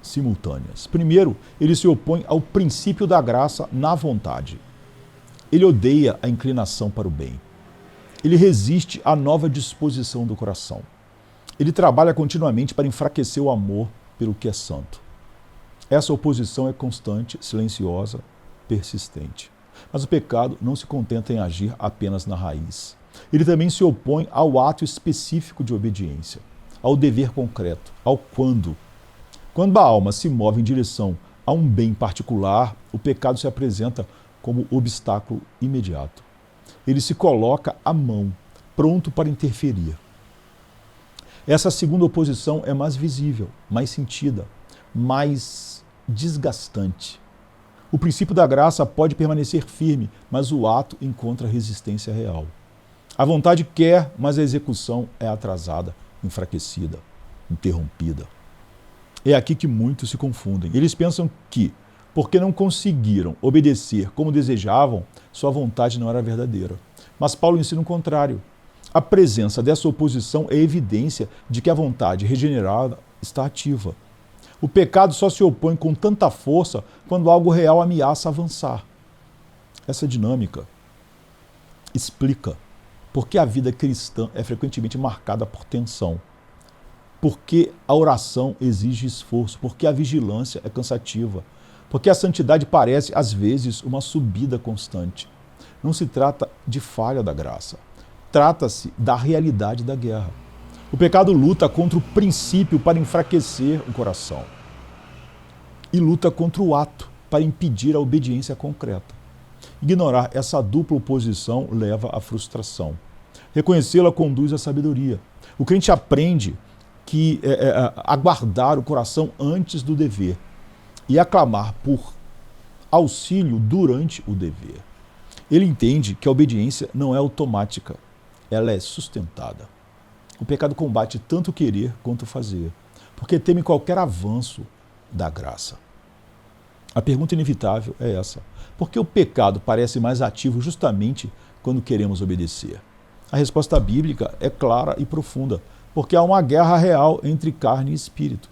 simultâneas. Primeiro, ele se opõe ao princípio da graça na vontade. Ele odeia a inclinação para o bem. Ele resiste à nova disposição do coração. Ele trabalha continuamente para enfraquecer o amor pelo que é santo. Essa oposição é constante, silenciosa, persistente. Mas o pecado não se contenta em agir apenas na raiz. Ele também se opõe ao ato específico de obediência, ao dever concreto, ao quando. Quando a alma se move em direção a um bem particular, o pecado se apresenta como obstáculo imediato. Ele se coloca à mão, pronto para interferir. Essa segunda oposição é mais visível, mais sentida, mais desgastante. O princípio da graça pode permanecer firme, mas o ato encontra resistência real. A vontade quer, mas a execução é atrasada, enfraquecida, interrompida. É aqui que muitos se confundem. Eles pensam que, porque não conseguiram obedecer como desejavam, sua vontade não era verdadeira. Mas Paulo ensina o contrário. A presença dessa oposição é evidência de que a vontade regenerada está ativa. O pecado só se opõe com tanta força quando algo real ameaça avançar. Essa dinâmica explica por que a vida cristã é frequentemente marcada por tensão, por que a oração exige esforço, por que a vigilância é cansativa, por que a santidade parece, às vezes, uma subida constante. Não se trata de falha da graça, trata-se da realidade da guerra. O pecado luta contra o princípio para enfraquecer o coração e luta contra o ato para impedir a obediência concreta. Ignorar essa dupla oposição leva à frustração. Reconhecê-la conduz à sabedoria. O crente aprende a guardar o coração antes do dever e a clamar por auxílio durante o dever. Ele entende que a obediência não é automática, ela é sustentada. O pecado combate tanto o querer quanto o fazer, porque teme qualquer avanço da graça. A pergunta inevitável é essa: por que o pecado parece mais ativo justamente quando queremos obedecer? A resposta bíblica é clara e profunda, porque há uma guerra real entre carne e espírito.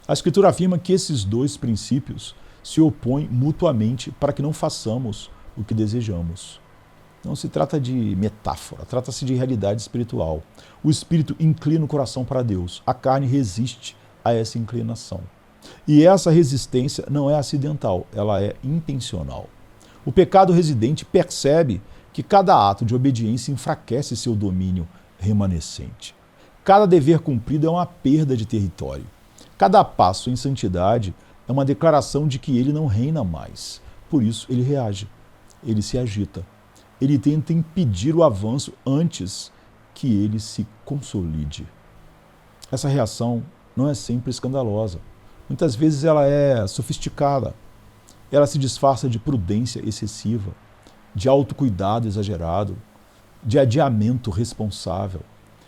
A Escritura afirma que esses dois princípios se opõem mutuamente para que não façamos o que desejamos. Não se trata de metáfora, trata-se de realidade espiritual. O espírito inclina o coração para Deus, a carne resiste a essa inclinação. E essa resistência não é acidental, ela é intencional. O pecado residente percebe que cada ato de obediência enfraquece seu domínio remanescente. Cada dever cumprido é uma perda de território. Cada passo em santidade é uma declaração de que ele não reina mais. Por isso ele reage, ele se agita. Ele tenta impedir o avanço antes que ele se consolide. Essa reação não é sempre escandalosa. Muitas vezes ela é sofisticada. Ela se disfarça de prudência excessiva, de autocuidado exagerado, de adiamento responsável.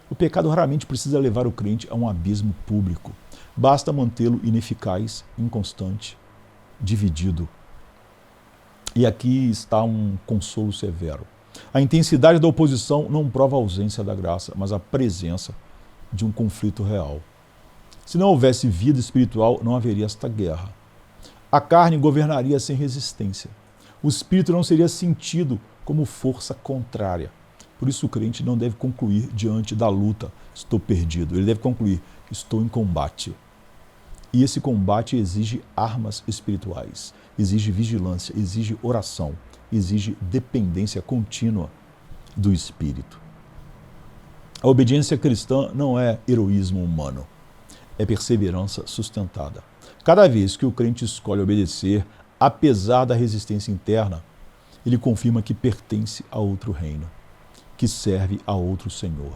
O pecado raramente precisa levar o crente a um abismo público. Basta mantê-lo ineficaz, inconstante, dividido. E aqui está um consolo severo. A intensidade da oposição não prova a ausência da graça, mas a presença de um conflito real. Se não houvesse vida espiritual, não haveria esta guerra. A carne governaria sem resistência. O espírito não seria sentido como força contrária. Por isso o crente não deve concluir diante da luta: estou perdido. Ele deve concluir: estou em combate. E esse combate exige armas espirituais, exige vigilância, exige oração, exige dependência contínua do Espírito. A obediência cristã não é heroísmo humano, é perseverança sustentada. Cada vez que o crente escolhe obedecer, apesar da resistência interna, ele confirma que pertence a outro reino, que serve a outro Senhor.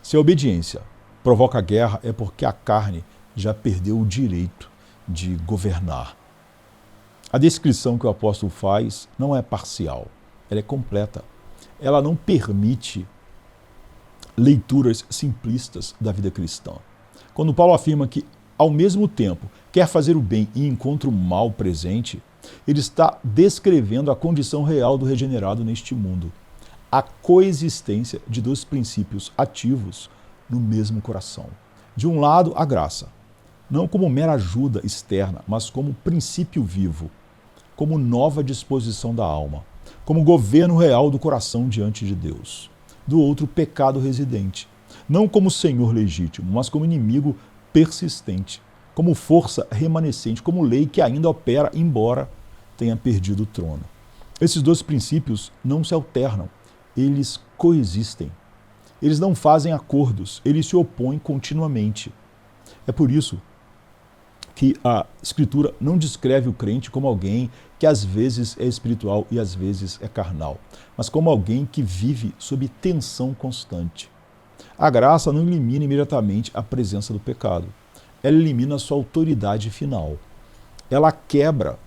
Se a obediência provoca guerra, é porque a carne já perdeu o direito de governar. A descrição que o apóstolo faz não é parcial, ela é completa. Ela não permite leituras simplistas da vida cristã. Quando Paulo afirma que, ao mesmo tempo, quer fazer o bem e encontra o mal presente, ele está descrevendo a condição real do regenerado neste mundo. A coexistência de dois princípios ativos no mesmo coração. De um lado, a graça, não como mera ajuda externa, mas como princípio vivo, como nova disposição da alma, como governo real do coração diante de Deus. Do outro, o pecado residente, não como senhor legítimo, mas como inimigo persistente, como força remanescente, como lei que ainda opera, embora tenha perdido o trono. Esses dois princípios não se alternam, eles coexistem. Eles não fazem acordos, eles se opõem continuamente. É por isso que a Escritura não descreve o crente como alguém que às vezes é espiritual e às vezes é carnal, mas como alguém que vive sob tensão constante. A graça não elimina imediatamente a presença do pecado. Ela elimina sua autoridade final. Ela quebra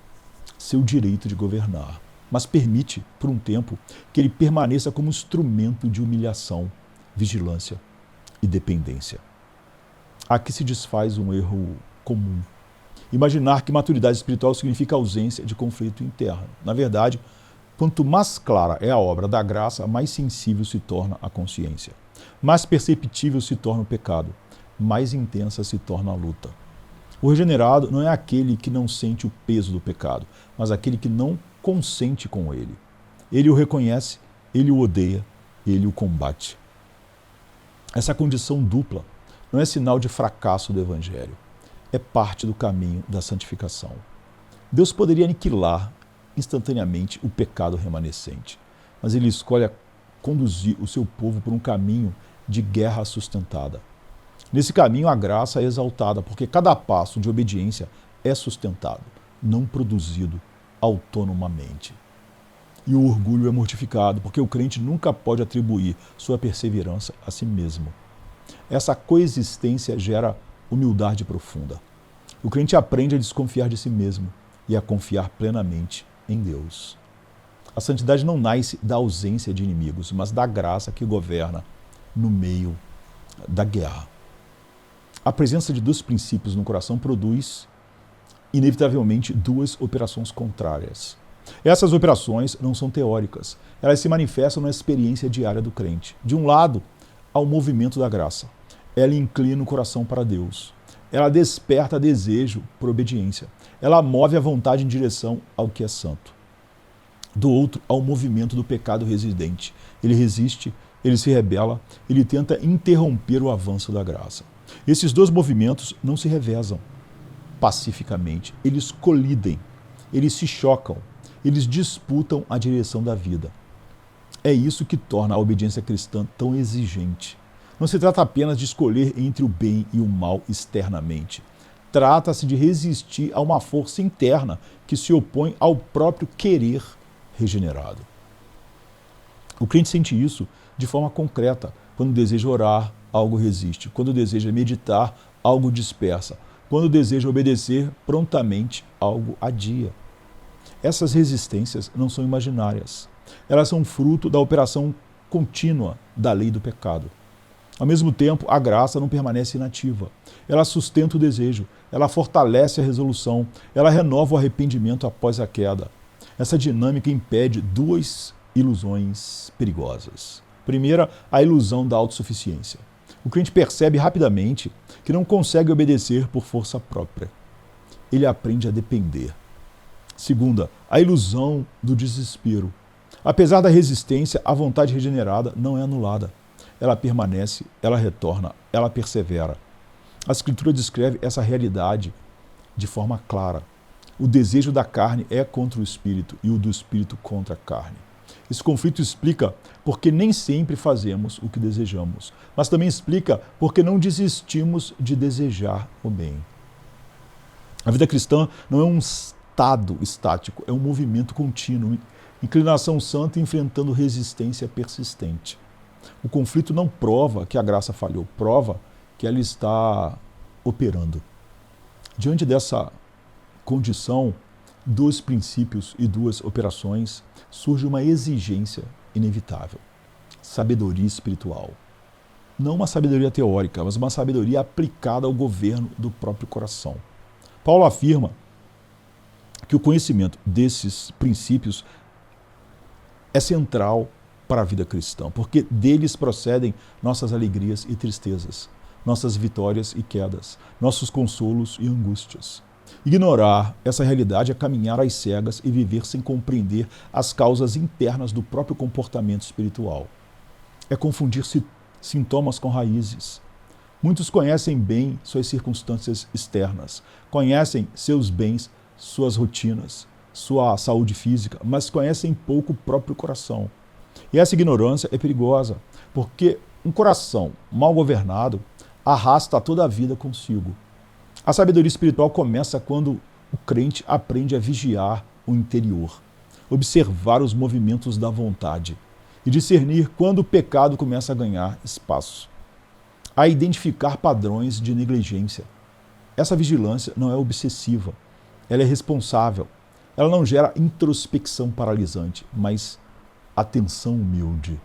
seu direito de governar, mas permite, por um tempo, que ele permaneça como instrumento de humilhação, vigilância e dependência. Aqui se desfaz um erro comum. Imaginar que maturidade espiritual significa ausência de conflito interno. Na verdade, quanto mais clara é a obra da graça, mais sensível se torna a consciência. Mais perceptível se torna o pecado. Mais intensa se torna a luta. O regenerado não é aquele que não sente o peso do pecado, mas aquele que não consente com ele. Ele o reconhece, ele o odeia, ele o combate. Essa condição dupla não é sinal de fracasso do Evangelho, é parte do caminho da santificação. Deus poderia aniquilar instantaneamente o pecado remanescente, mas ele escolhe conduzir o seu povo por um caminho de guerra sustentada. Nesse caminho, a graça é exaltada, porque cada passo de obediência é sustentado, não produzido autonomamente. E o orgulho é mortificado, porque o crente nunca pode atribuir sua perseverança a si mesmo. Essa coexistência gera humildade profunda. O crente aprende a desconfiar de si mesmo e a confiar plenamente em Deus. A santidade não nasce da ausência de inimigos, mas da graça que governa no meio da guerra. A presença de dois princípios no coração produz, inevitavelmente, duas operações contrárias. Essas operações não são teóricas, elas se manifestam na experiência diária do crente. De um lado, há o movimento da graça. Ela inclina o coração para Deus. Ela desperta desejo por obediência. Ela move a vontade em direção ao que é santo. Do outro, há o movimento do pecado residente. Ele resiste, ele se rebela, ele tenta interromper o avanço da graça. Esses dois movimentos não se revezam pacificamente, eles colidem, eles se chocam, eles disputam a direção da vida. É isso que torna a obediência cristã tão exigente. Não se trata apenas de escolher entre o bem e o mal externamente. Trata-se de resistir a uma força interna que se opõe ao próprio querer regenerado. O crente sente isso de forma concreta. Quando deseja orar, algo resiste. Quando deseja meditar, algo dispersa. Quando deseja obedecer, prontamente, algo adia. Essas resistências não são imaginárias. Elas são fruto da operação contínua da lei do pecado. Ao mesmo tempo, a graça não permanece inativa. Ela sustenta o desejo, ela fortalece a resolução, ela renova o arrependimento após a queda. Essa dinâmica impede duas ilusões perigosas. Primeira, a ilusão da autossuficiência. O crente percebe rapidamente que não consegue obedecer por força própria. Ele aprende a depender. Segunda, a ilusão do desespero. Apesar da resistência, a vontade regenerada não é anulada. Ela permanece, ela retorna, ela persevera. A Escritura descreve essa realidade de forma clara. O desejo da carne é contra o Espírito e o do Espírito contra a carne. Esse conflito explica porque nem sempre fazemos o que desejamos, mas também explica porque não desistimos de desejar o bem. A vida cristã não é um estado estático, é um movimento contínuo, inclinação santa enfrentando resistência persistente. O conflito não prova que a graça falhou, prova que ela está operando. Diante dessa condição, dois princípios e duas operações, surge uma exigência inevitável: sabedoria espiritual. Não uma sabedoria teórica, mas uma sabedoria aplicada ao governo do próprio coração. Paulo afirma que o conhecimento desses princípios é central para a vida cristã, porque deles procedem nossas alegrias e tristezas, nossas vitórias e quedas, nossos consolos e angústias. Ignorar essa realidade é caminhar às cegas e viver sem compreender as causas internas do próprio comportamento espiritual. É confundir sintomas com raízes. Muitos conhecem bem suas circunstâncias externas, conhecem seus bens, suas rotinas, sua saúde física, mas conhecem pouco o próprio coração. E essa ignorância é perigosa, porque um coração mal governado arrasta toda a vida consigo. A sabedoria espiritual começa quando o crente aprende a vigiar o interior, observar os movimentos da vontade e discernir quando o pecado começa a ganhar espaço, a identificar padrões de negligência. Essa vigilância não é obsessiva, ela é responsável, ela não gera introspecção paralisante, mas atenção humilde.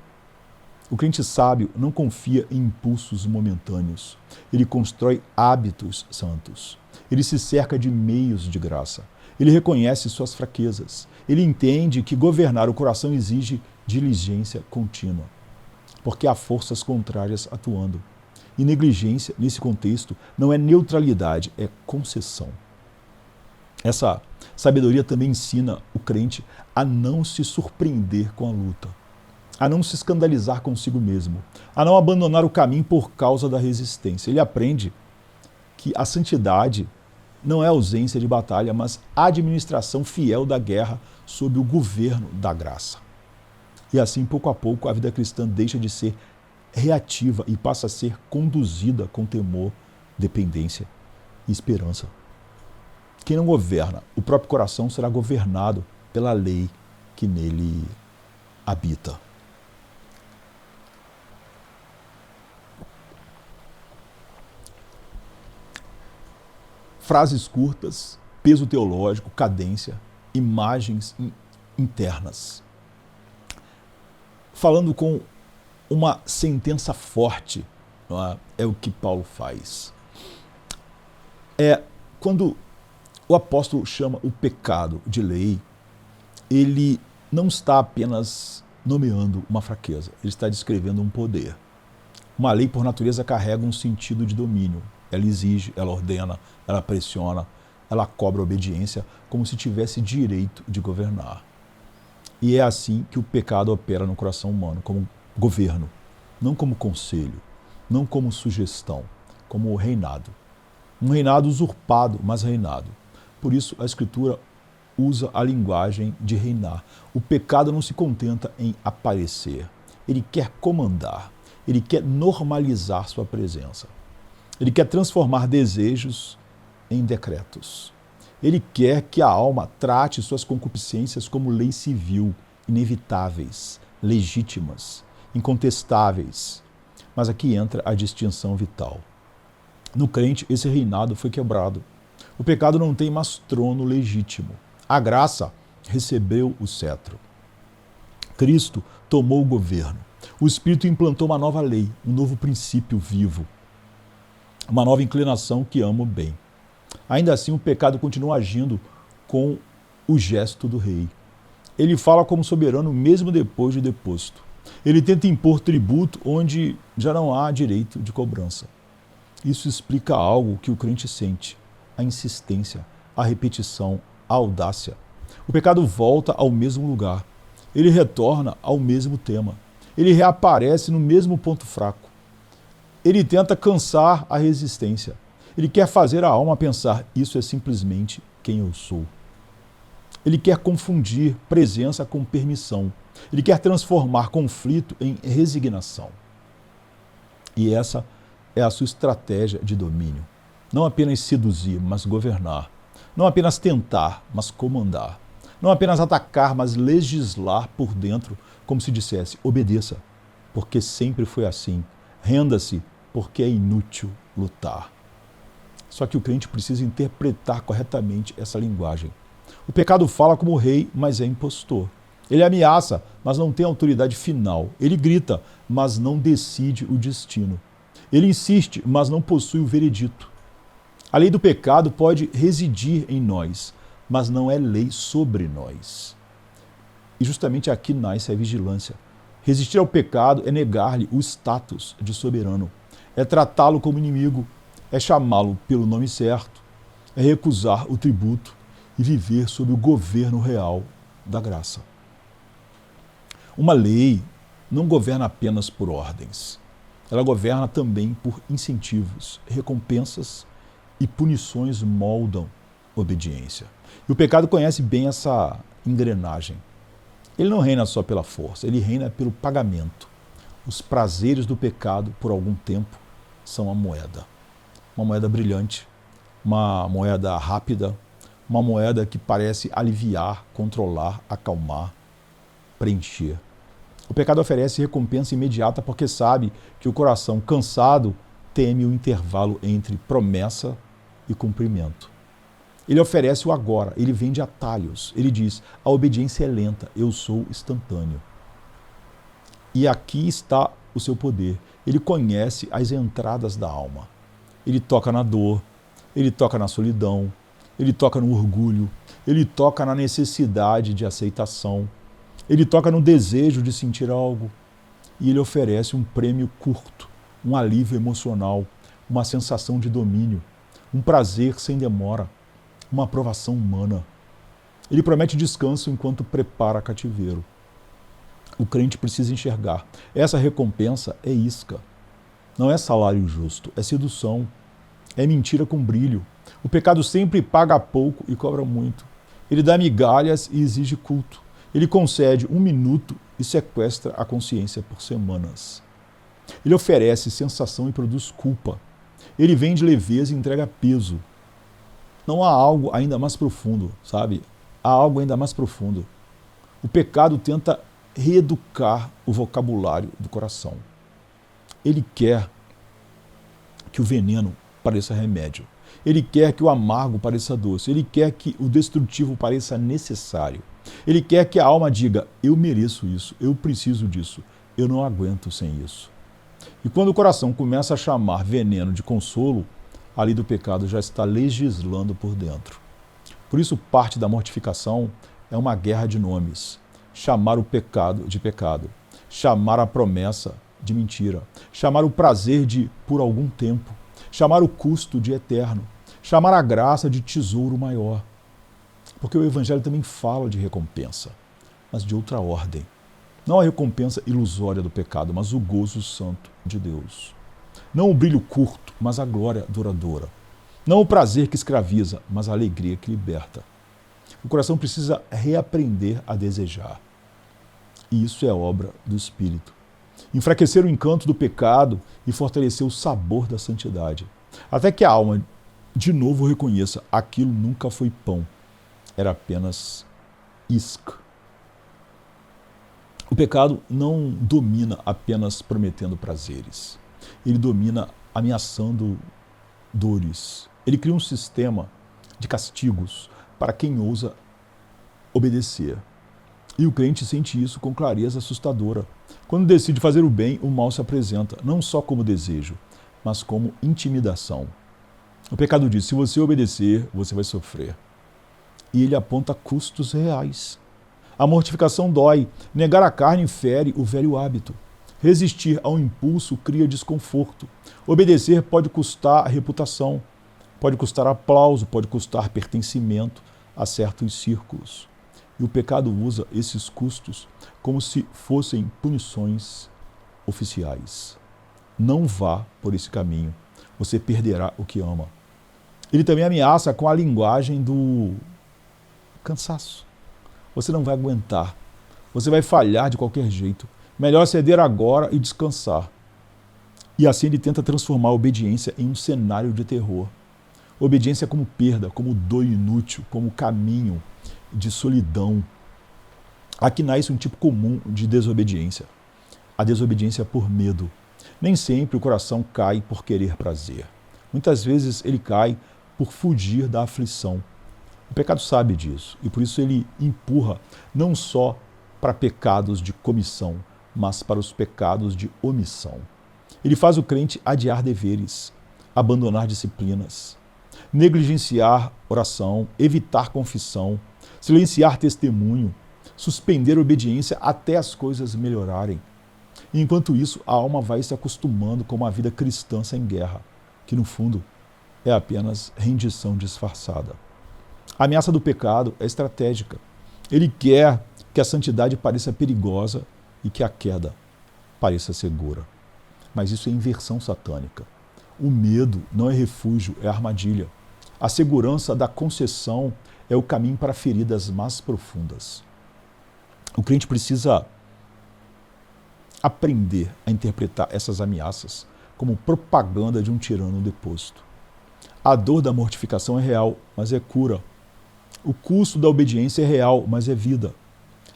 O crente sábio não confia em impulsos momentâneos. Ele constrói hábitos santos. Ele se cerca de meios de graça. Ele reconhece suas fraquezas. Ele entende que governar o coração exige diligência contínua, porque há forças contrárias atuando. E negligência, nesse contexto, não é neutralidade, é concessão. Essa sabedoria também ensina o crente a não se surpreender com a luta, a não se escandalizar consigo mesmo, a não abandonar o caminho por causa da resistência. Ele aprende que a santidade não é ausência de batalha, mas administração fiel da guerra sob o governo da graça. E assim, pouco a pouco, a vida cristã deixa de ser reativa e passa a ser conduzida com temor, dependência e esperança. Quem não governa o próprio coração será governado pela lei que nele habita. Frases curtas, peso teológico, cadência, imagens internas. Falando com uma sentença forte, não é o que Paulo faz. Quando o apóstolo chama o pecado de lei, ele não está apenas nomeando uma fraqueza, ele está descrevendo um poder. Uma lei, por natureza, carrega um sentido de domínio. Ela exige, ela ordena, ela pressiona, ela cobra obediência como se tivesse direito de governar. E é assim que o pecado opera no coração humano, como governo, não como conselho, não como sugestão, como reinado. Um reinado usurpado, mas reinado. Por isso a Escritura usa a linguagem de reinar. O pecado não se contenta em aparecer, ele quer comandar, ele quer normalizar sua presença. Ele quer transformar desejos em decretos. Ele quer que a alma trate suas concupiscências como lei civil, inevitáveis, legítimas, incontestáveis. Mas aqui entra a distinção vital. No crente, esse reinado foi quebrado. O pecado não tem mais trono legítimo. A graça recebeu o cetro. Cristo tomou o governo. O Espírito implantou uma nova lei, um novo princípio vivo. Uma nova inclinação que ama o bem. Ainda assim, o pecado continua agindo com o gesto do rei. Ele fala como soberano mesmo depois de deposto. Ele tenta impor tributo onde já não há direito de cobrança. Isso explica algo que o crente sente: a insistência, a repetição, a audácia. O pecado volta ao mesmo lugar. Ele retorna ao mesmo tema. Ele reaparece no mesmo ponto fraco. Ele tenta cansar a resistência. Ele quer fazer a alma pensar: isso é simplesmente quem eu sou. Ele quer confundir presença com permissão. Ele quer transformar conflito em resignação. E essa é a sua estratégia de domínio. Não apenas seduzir, mas governar. Não apenas tentar, mas comandar. Não apenas atacar, mas legislar por dentro, como se dissesse: obedeça, porque sempre foi assim. Renda-se, porque é inútil lutar. Só que o crente precisa interpretar corretamente essa linguagem. O pecado fala como rei, mas é impostor. Ele ameaça, mas não tem autoridade final. Ele grita, mas não decide o destino. Ele insiste, mas não possui o veredito. A lei do pecado pode residir em nós, mas não é lei sobre nós. E justamente aqui nasce a vigilância. Resistir ao pecado é negar-lhe o status de soberano, é tratá-lo como inimigo, é chamá-lo pelo nome certo, é recusar o tributo e viver sob o governo real da graça. Uma lei não governa apenas por ordens. Ela governa também por incentivos, recompensas e punições moldam obediência. E o pecado conhece bem essa engrenagem. Ele não reina só pela força, ele reina pelo pagamento. Os prazeres do pecado, por algum tempo, são a moeda. Uma moeda brilhante, uma moeda rápida, uma moeda que parece aliviar, controlar, acalmar, preencher. O pecado oferece recompensa imediata porque sabe que o coração cansado teme o intervalo entre promessa e cumprimento. Ele oferece o agora, ele vende atalhos. Ele diz: a obediência é lenta, eu sou instantâneo. E aqui está o seu poder. Ele conhece as entradas da alma. Ele toca na dor, ele toca na solidão, ele toca no orgulho, ele toca na necessidade de aceitação, ele toca no desejo de sentir algo e ele oferece um prêmio curto, um alívio emocional, uma sensação de domínio, um prazer sem demora, uma aprovação humana. Ele promete descanso enquanto prepara cativeiro. O crente precisa enxergar. Essa recompensa é isca. Não é salário justo, é sedução. É mentira com brilho. O pecado sempre paga pouco e cobra muito. Ele dá migalhas e exige culto. Ele concede 1 minuto e sequestra a consciência por semanas. Ele oferece sensação e produz culpa. Ele vende leveza e entrega peso. Não há algo ainda mais profundo, sabe? Há algo ainda mais profundo. O pecado tenta reeducar o vocabulário do coração. Ele quer que o veneno pareça remédio. Ele quer que o amargo pareça doce. Ele quer que o destrutivo pareça necessário. Ele quer que a alma diga, eu mereço isso, eu preciso disso, eu não aguento sem isso. E quando o coração começa a chamar veneno de consolo, a lei do pecado já está legislando por dentro. Por isso, parte da mortificação é uma guerra de nomes. Chamar o pecado de pecado, chamar a promessa de mentira, chamar o prazer de por algum tempo, chamar o custo de eterno, chamar a graça de tesouro maior. Porque o Evangelho também fala de recompensa, mas de outra ordem. Não a recompensa ilusória do pecado, mas o gozo santo de Deus. Não o brilho curto, mas a glória duradoura. Não o prazer que escraviza, mas a alegria que liberta. O coração precisa reaprender a desejar. E isso é obra do Espírito. Enfraquecer o encanto do pecado e fortalecer o sabor da santidade. Até que a alma de novo reconheça, aquilo nunca foi pão, era apenas isca. O pecado não domina apenas prometendo prazeres. Ele domina ameaçando dores. Ele cria um sistema de castigos para quem ousa obedecer. E o crente sente isso com clareza assustadora. Quando decide fazer o bem, o mal se apresenta, não só como desejo, mas como intimidação. O pecado diz, se você obedecer, você vai sofrer. E ele aponta custos reais. A mortificação dói, negar a carne fere o velho hábito. Resistir ao impulso cria desconforto. Obedecer pode custar a reputação, pode custar aplauso, pode custar pertencimento a certos círculos. E o pecado usa esses custos como se fossem punições oficiais. Não vá por esse caminho, você perderá o que ama. Ele também ameaça com a linguagem do cansaço. Você não vai aguentar, você vai falhar de qualquer jeito. Melhor ceder agora e descansar. E assim ele tenta transformar a obediência em um cenário de terror. Obediência como perda, como dor inútil, como caminho de solidão. Aqui nasce um tipo comum de desobediência. A desobediência por medo. Nem sempre o coração cai por querer prazer. Muitas vezes ele cai por fugir da aflição. O pecado sabe disso e por isso ele empurra não só para pecados de comissão, mas para os pecados de omissão. Ele faz o crente adiar deveres, abandonar disciplinas, negligenciar oração, evitar confissão, silenciar testemunho, suspender obediência até as coisas melhorarem. E enquanto isso, a alma vai se acostumando com uma vida cristã sem guerra, que no fundo é apenas rendição disfarçada. A ameaça do pecado é estratégica. Ele quer que a santidade pareça perigosa e que a queda pareça segura. Mas isso é inversão satânica. O medo não é refúgio, é armadilha. A segurança da concessão é o caminho para feridas mais profundas. O crente precisa aprender a interpretar essas ameaças como propaganda de um tirano deposto. A dor da mortificação é real, mas é cura. O custo da obediência é real, mas é vida.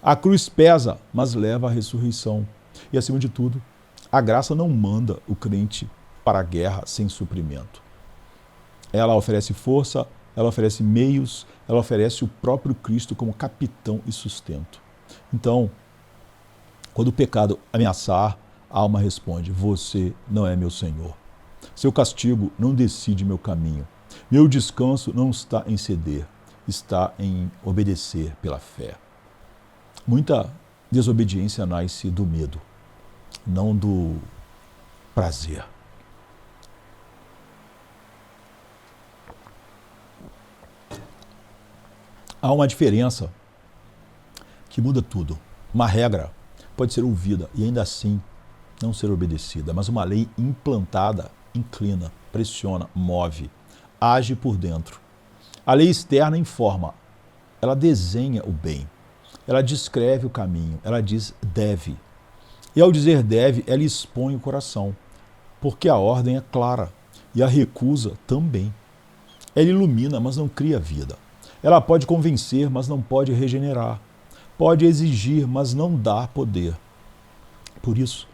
A cruz pesa, mas leva à ressurreição. E, acima de tudo, a graça não manda o crente para a guerra sem suprimento. Ela oferece força, ela oferece meios, ela oferece o próprio Cristo como capitão e sustento. Então, quando o pecado ameaçar, a alma responde, você não é meu Senhor. Seu castigo não decide meu caminho. Meu descanso não está em ceder, está em obedecer pela fé. Muita desobediência nasce do medo, não do prazer. Há uma diferença que muda tudo. Uma regra pode ser ouvida e ainda assim não ser obedecida, mas uma lei implantada inclina, pressiona, move, age por dentro. A lei externa informa, ela desenha o bem, ela descreve o caminho, ela diz deve. E ao dizer deve, ela expõe o coração, porque a ordem é clara e a recusa também. Ela ilumina, mas não cria vida. Ela pode convencer, mas não pode regenerar. Pode exigir, mas não dá poder. Por isso,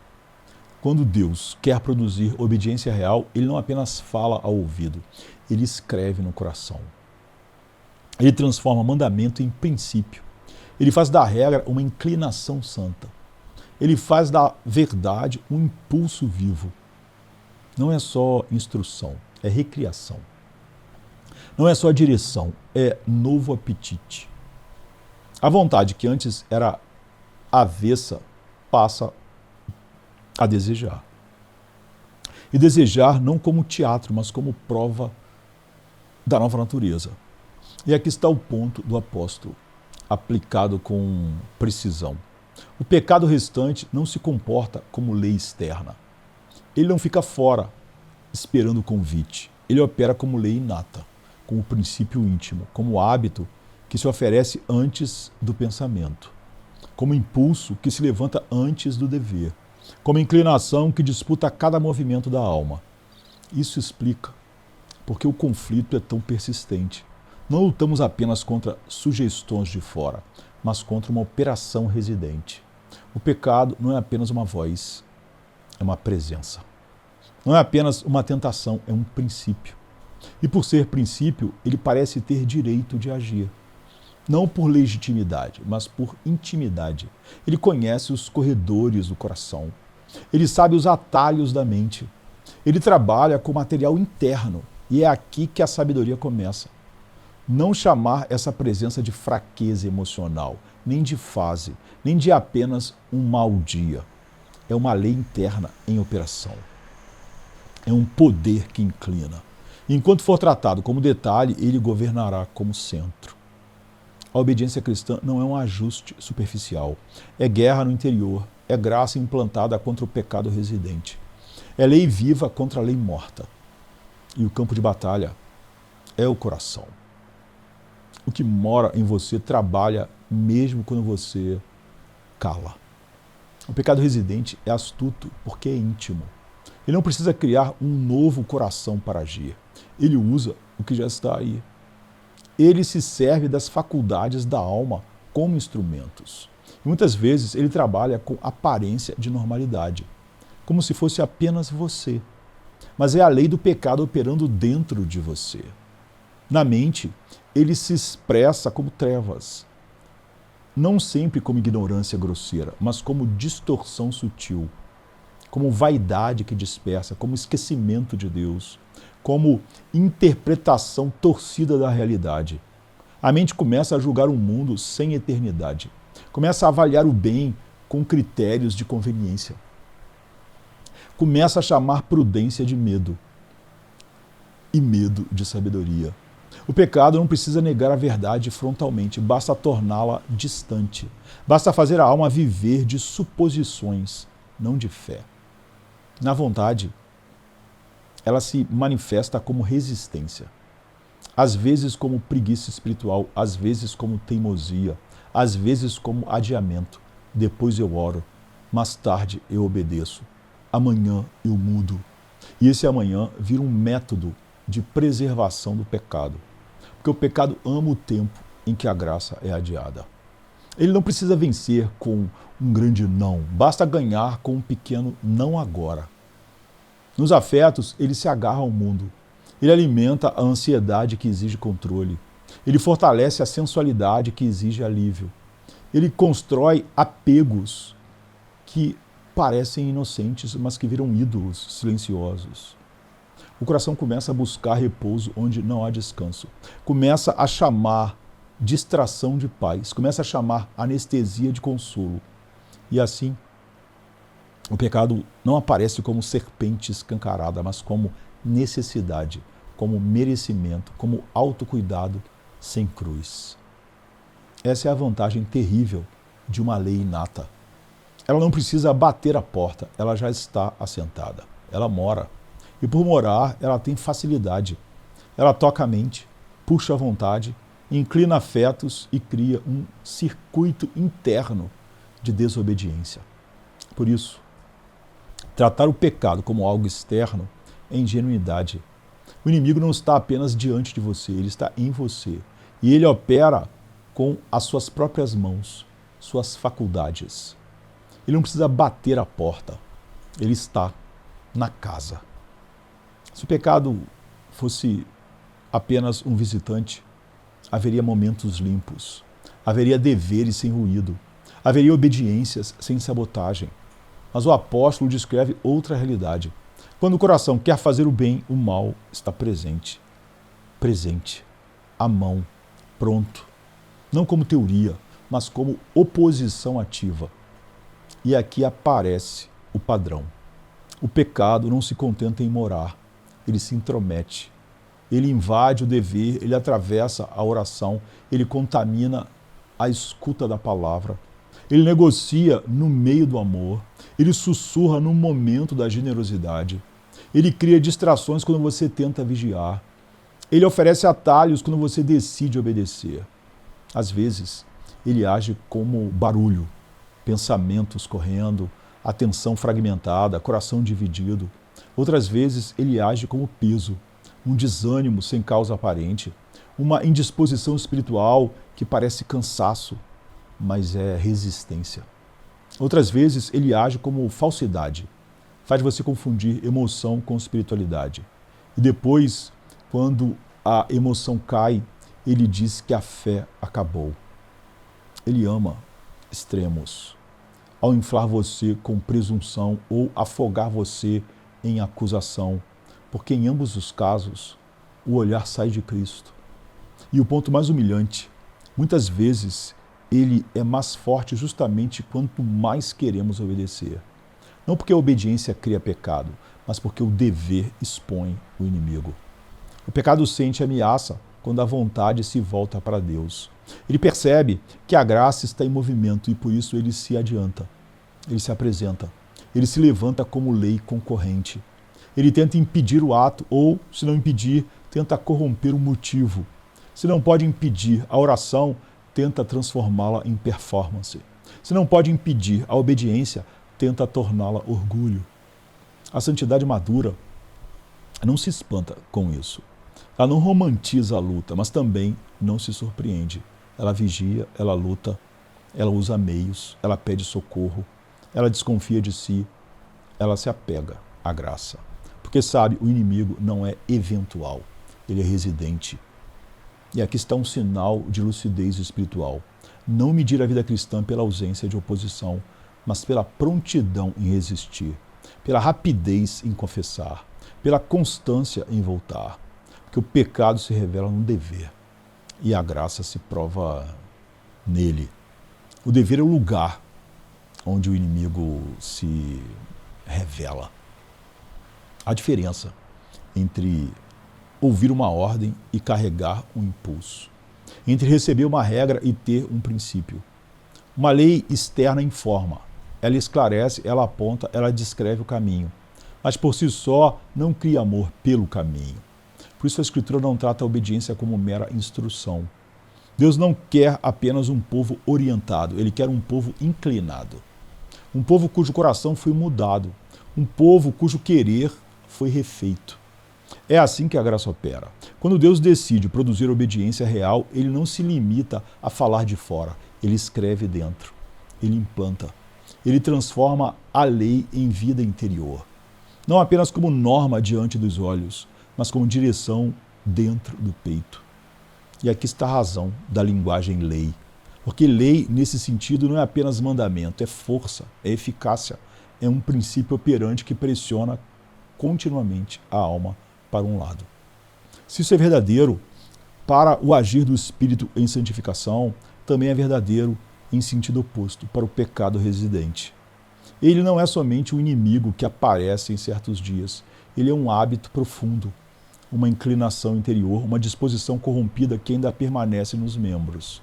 quando Deus quer produzir obediência real, Ele não apenas fala ao ouvido, Ele escreve no coração. Ele transforma mandamento em princípio. Ele faz da regra uma inclinação santa. Ele faz da verdade um impulso vivo. Não é só instrução, é recriação. Não é só direção, é novo apetite. A vontade que antes era avessa passa a desejar. E desejar não como teatro, mas como prova da nova natureza. E aqui está o ponto do apóstolo, aplicado com precisão. O pecado restante não se comporta como lei externa. Ele não fica fora, esperando o convite. Ele opera como lei inata, como princípio íntimo, como hábito que se oferece antes do pensamento, como impulso que se levanta antes do dever, como inclinação que disputa cada movimento da alma. Isso explica porque o conflito é tão persistente. Não lutamos apenas contra sugestões de fora, mas contra uma operação residente. O pecado não é apenas uma voz, é uma presença. Não é apenas uma tentação, é um princípio. E por ser princípio, ele parece ter direito de agir. Não por legitimidade, mas por intimidade. Ele conhece os corredores do coração. Ele sabe os atalhos da mente. Ele trabalha com material interno. E é aqui que a sabedoria começa. Não chamar essa presença de fraqueza emocional, nem de fase, nem de apenas um mau dia. É uma lei interna em operação. É um poder que inclina. Enquanto for tratado como detalhe, ele governará como centro. A obediência cristã não é um ajuste superficial. É guerra no interior. É graça implantada contra o pecado residente. É lei viva contra a lei morta. E o campo de batalha é o coração. O que mora em você trabalha mesmo quando você cala. O pecado residente é astuto porque é íntimo. Ele não precisa criar um novo coração para agir. Ele usa o que já está aí. Ele se serve das faculdades da alma como instrumentos. E muitas vezes ele trabalha com aparência de normalidade, como se fosse apenas você. Mas é a lei do pecado operando dentro de você. Na mente, ele se expressa como trevas. Não sempre como ignorância grosseira, mas como distorção sutil, como vaidade que dispersa, como esquecimento de Deus, como interpretação torcida da realidade. A mente começa a julgar um mundo sem eternidade. Começa a avaliar o bem com critérios de conveniência. Começa a chamar prudência de medo e medo de sabedoria. O pecado não precisa negar a verdade frontalmente, basta torná-la distante. Basta fazer a alma viver de suposições, não de fé. Na vontade, ela se manifesta como resistência. Às vezes como preguiça espiritual, às vezes como teimosia, às vezes como adiamento. Depois eu oro, mais tarde eu obedeço, amanhã eu mudo. E esse amanhã vira um método de preservação do pecado. Porque o pecado ama o tempo em que a graça é adiada. Ele não precisa vencer com um grande não, basta ganhar com um pequeno não agora. Nos afetos, ele se agarra ao mundo. Ele alimenta a ansiedade que exige controle. Ele fortalece a sensualidade que exige alívio. Ele constrói apegos que parecem inocentes, mas que viram ídolos silenciosos. O coração começa a buscar repouso onde não há descanso. Começa a chamar distração de paz. Começa a chamar anestesia de consolo. E assim, o pecado não aparece como serpente escancarada, mas como necessidade, como merecimento, como autocuidado sem cruz. Essa é a vantagem terrível de uma lei inata. Ela não precisa bater a porta, ela já está assentada. Ela mora. E por morar, ela tem facilidade. Ela toca a mente, puxa a vontade, inclina afetos e cria um circuito interno de desobediência. Por isso, tratar o pecado como algo externo é ingenuidade. O inimigo não está apenas diante de você, ele está em você. E ele opera com as suas próprias mãos, suas faculdades. Ele não precisa bater a porta, ele está na casa. Se o pecado fosse apenas um visitante, haveria momentos limpos, haveria deveres sem ruído, haveria obediências sem sabotagem. Mas o apóstolo descreve outra realidade. Quando o coração quer fazer o bem, o mal está presente. Presente, à mão, pronto. Não como teoria, mas como oposição ativa. E aqui aparece o padrão. O pecado não se contenta em morar, ele se intromete. Ele invade o dever, ele atravessa a oração, ele contamina a escuta da palavra. Ele negocia no meio do amor, ele sussurra no momento da generosidade. Ele cria distrações quando você tenta vigiar. Ele oferece atalhos quando você decide obedecer. Às vezes, ele age como barulho, pensamentos correndo, atenção fragmentada, coração dividido. Outras vezes, ele age como peso, um desânimo sem causa aparente, uma indisposição espiritual que parece cansaço, mas é resistência. Outras vezes, ele age como falsidade, faz você confundir emoção com espiritualidade. E depois, quando a emoção cai, ele diz que a fé acabou. Ele ama extremos. Ao inflar você com presunção ou afogar você em acusação, porque em ambos os casos, o olhar sai de Cristo. E o ponto mais humilhante, muitas vezes, ele é mais forte justamente quanto mais queremos obedecer. Não porque a obediência cria pecado, mas porque o dever expõe o inimigo. O pecado sente ameaça quando a vontade se volta para Deus. Ele percebe que a graça está em movimento e por isso ele se adianta. Ele se apresenta. Ele se levanta como lei concorrente. Ele tenta impedir o ato ou, se não impedir, tenta corromper o motivo. Se não pode impedir a oração, tenta transformá-la em performance. Se não pode impedir a obediência, tenta torná-la orgulho. A santidade madura não se espanta com isso. Ela não romantiza a luta, mas também não se surpreende. Ela vigia, ela luta, ela usa meios, ela pede socorro, ela desconfia de si, ela se apega à graça. Porque sabe, o inimigo não é eventual, ele é residente. E aqui está um sinal de lucidez espiritual. Não medir a vida cristã pela ausência de oposição, mas pela prontidão em resistir, pela rapidez em confessar, pela constância em voltar. Porque o pecado se revela no dever e a graça se prova nele. O dever é o lugar onde o inimigo se revela. A diferença entre ouvir uma ordem e carregar um impulso, entre receber uma regra e ter um princípio. Uma lei externa informa, ela esclarece, ela aponta, ela descreve o caminho, mas por si só não cria amor pelo caminho. Por isso a Escritura não trata a obediência como mera instrução. Deus não quer apenas um povo orientado, Ele quer um povo inclinado. Um povo cujo coração foi mudado, um povo cujo querer foi refeito. É assim que a graça opera. Quando Deus decide produzir obediência real, Ele não se limita a falar de fora, Ele escreve dentro, Ele implanta, Ele transforma a lei em vida interior. Não apenas como norma diante dos olhos, mas como direção dentro do peito. E aqui está a razão da linguagem lei. Porque lei, nesse sentido, não é apenas mandamento, é força, é eficácia, é um princípio operante que pressiona continuamente a alma para um lado. Se isso é verdadeiro para o agir do Espírito em santificação, também é verdadeiro em sentido oposto para o pecado residente. Ele não é somente um inimigo que aparece em certos dias, ele é um hábito profundo, uma inclinação interior, uma disposição corrompida que ainda permanece nos membros.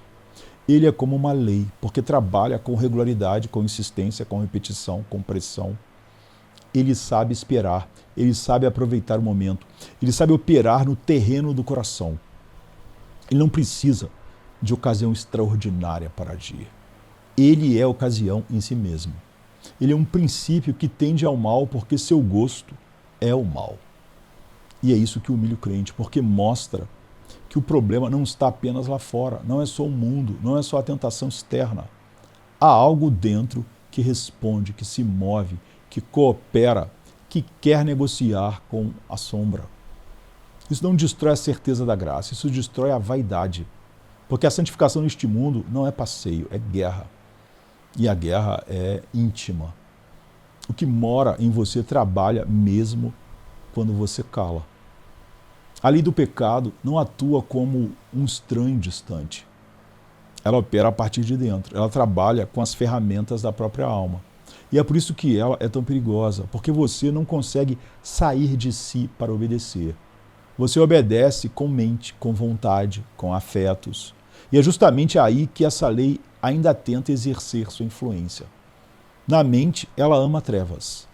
Ele é como uma lei, porque trabalha com regularidade, com insistência, com repetição, com pressão. Ele sabe esperar, ele sabe aproveitar o momento, ele sabe operar no terreno do coração. Ele não precisa de ocasião extraordinária para agir. Ele é a ocasião em si mesmo. Ele é um princípio que tende ao mal porque seu gosto é o mal. E é isso que humilha o crente, porque mostra que o problema não está apenas lá fora, não é só o mundo, não é só a tentação externa. Há algo dentro que responde, que se move, que coopera, que quer negociar com a sombra. Isso não destrói a certeza da graça, isso destrói a vaidade. Porque a santificação neste mundo não é passeio, é guerra. E a guerra é íntima. O que mora em você trabalha mesmo quando você cala. A lei do pecado não atua como um estranho distante. Ela opera a partir de dentro. Ela trabalha com as ferramentas da própria alma. E é por isso que ela é tão perigosa, porque você não consegue sair de si para obedecer. Você obedece com mente, com vontade, com afetos. E é justamente aí que essa lei ainda tenta exercer sua influência. Na mente, ela ama trevas.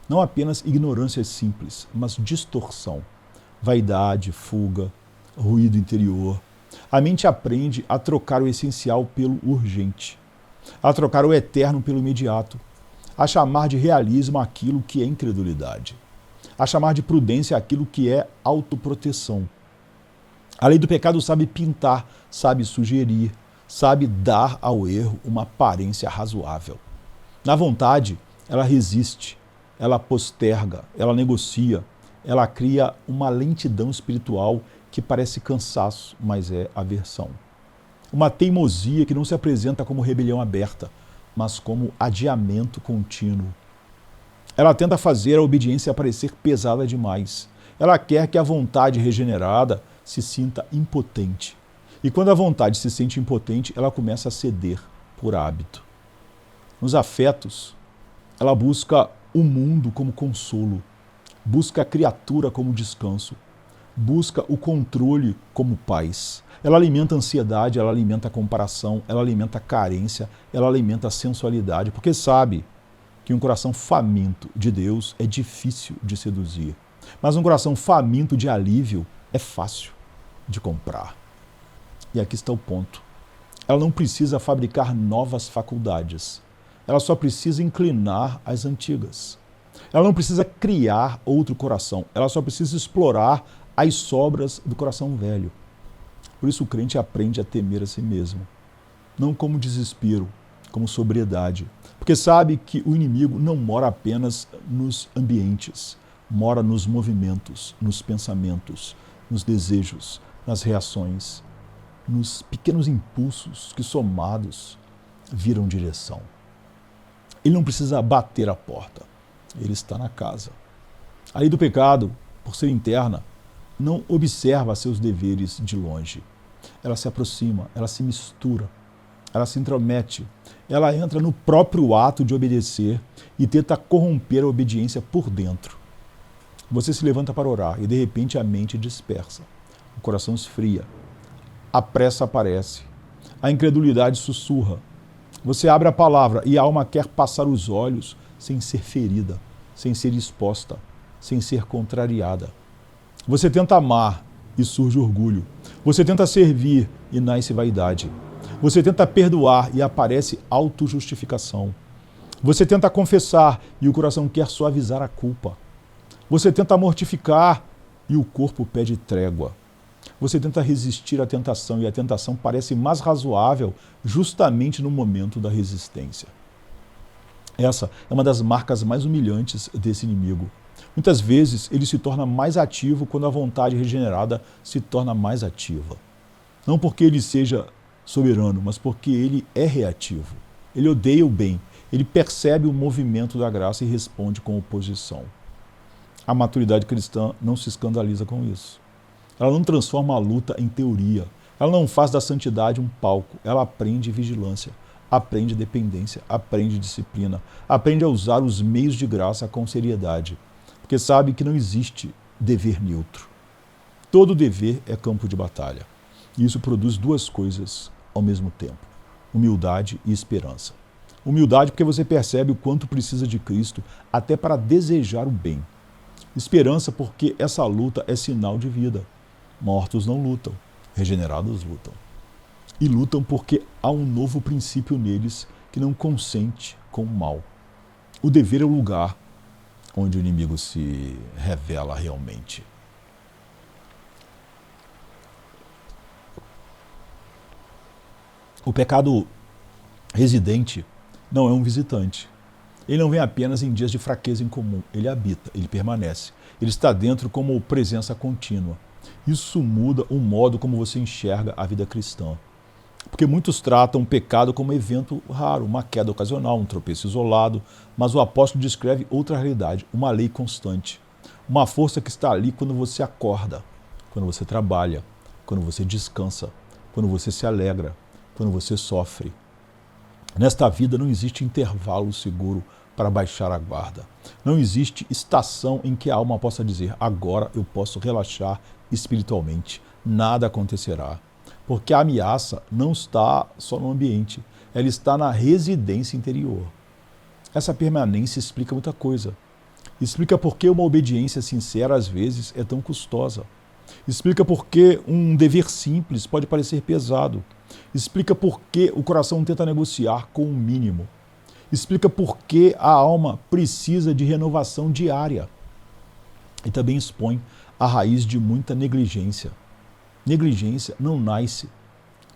Não apenas ignorância simples, mas distorção. Vaidade, fuga, ruído interior. A mente aprende a trocar o essencial pelo urgente, a trocar o eterno pelo imediato, a chamar de realismo aquilo que é incredulidade, a chamar de prudência aquilo que é autoproteção. A lei do pecado sabe pintar, sabe sugerir, sabe dar ao erro uma aparência razoável. Na vontade, ela resiste, ela posterga, ela negocia, ela cria uma lentidão espiritual que parece cansaço, mas é aversão. Uma teimosia que não se apresenta como rebelião aberta, mas como adiamento contínuo. Ela tenta fazer a obediência parecer pesada demais. Ela quer que a vontade regenerada se sinta impotente. E quando a vontade se sente impotente, ela começa a ceder por hábito. Nos afetos, ela busca o mundo como consolo, busca a criatura como descanso, busca o controle como paz. Ela alimenta a ansiedade, ela alimenta a comparação, ela alimenta a carência, ela alimenta a sensualidade, porque sabe que um coração faminto de Deus é difícil de seduzir. Mas um coração faminto de alívio é fácil de comprar. E aqui está o ponto. Ela não precisa fabricar novas faculdades. Ela só precisa inclinar as antigas. Ela não precisa criar outro coração. Ela só precisa explorar as sobras do coração velho. Por isso o crente aprende a temer a si mesmo. Não como desespero, como sobriedade. Porque sabe que o inimigo não mora apenas nos ambientes. Mora nos movimentos, nos pensamentos, nos desejos, nas reações, nos pequenos impulsos que, somados, viram direção. Ele não precisa bater a porta, ele está na casa. A lei do pecado, por ser interna, não observa seus deveres de longe. Ela se aproxima, ela se mistura, ela se intromete, ela entra no próprio ato de obedecer e tenta corromper a obediência por dentro. Você se levanta para orar e de repente a mente dispersa, o coração esfria, a pressa aparece, a incredulidade sussurra. Você abre a palavra e a alma quer passar os olhos sem ser ferida, sem ser exposta, sem ser contrariada. Você tenta amar e surge orgulho. Você tenta servir e nasce vaidade. Você tenta perdoar e aparece autojustificação. Você tenta confessar e o coração quer suavizar a culpa. Você tenta mortificar e o corpo pede trégua. Você tenta resistir à tentação e a tentação parece mais razoável justamente no momento da resistência. Essa é uma das marcas mais humilhantes desse inimigo. Muitas vezes ele se torna mais ativo quando a vontade regenerada se torna mais ativa. Não porque ele seja soberano, mas porque ele é reativo. Ele odeia o bem, ele percebe o movimento da graça e responde com oposição. A maturidade cristã não se escandaliza com isso. Ela não transforma a luta em teoria. Ela não faz da santidade um palco. Ela aprende vigilância, aprende dependência, aprende disciplina, aprende a usar os meios de graça com seriedade, porque sabe que não existe dever neutro. Todo dever é campo de batalha. E isso produz duas coisas ao mesmo tempo: humildade e esperança. Humildade porque você percebe o quanto precisa de Cristo até para desejar o bem. Esperança porque essa luta é sinal de vida. Mortos não lutam, regenerados lutam. E lutam porque há um novo princípio neles que não consente com o mal. O dever é o lugar onde o inimigo se revela realmente. O pecado residente não é um visitante. Ele não vem apenas em dias de fraqueza incomum, ele habita, ele permanece. Ele está dentro como presença contínua. Isso muda o modo como você enxerga a vida cristã. Porque muitos tratam o pecado como um evento raro, uma queda ocasional, um tropeço isolado, mas o apóstolo descreve outra realidade, uma lei constante. Uma força que está ali quando você acorda, quando você trabalha, quando você descansa, quando você se alegra, quando você sofre. Nesta vida não existe intervalo seguro para baixar a guarda. Não existe estação em que a alma possa dizer, agora eu posso relaxar espiritualmente, nada acontecerá. Porque a ameaça não está só no ambiente, ela está na residência interior. Essa permanência explica muita coisa. Explica por que uma obediência sincera às vezes é tão custosa. Explica por que um dever simples pode parecer pesado. Explica por que o coração tenta negociar com o mínimo. Explica por que a alma precisa de renovação diária. E também expõe a raiz de muita negligência. Negligência não nasce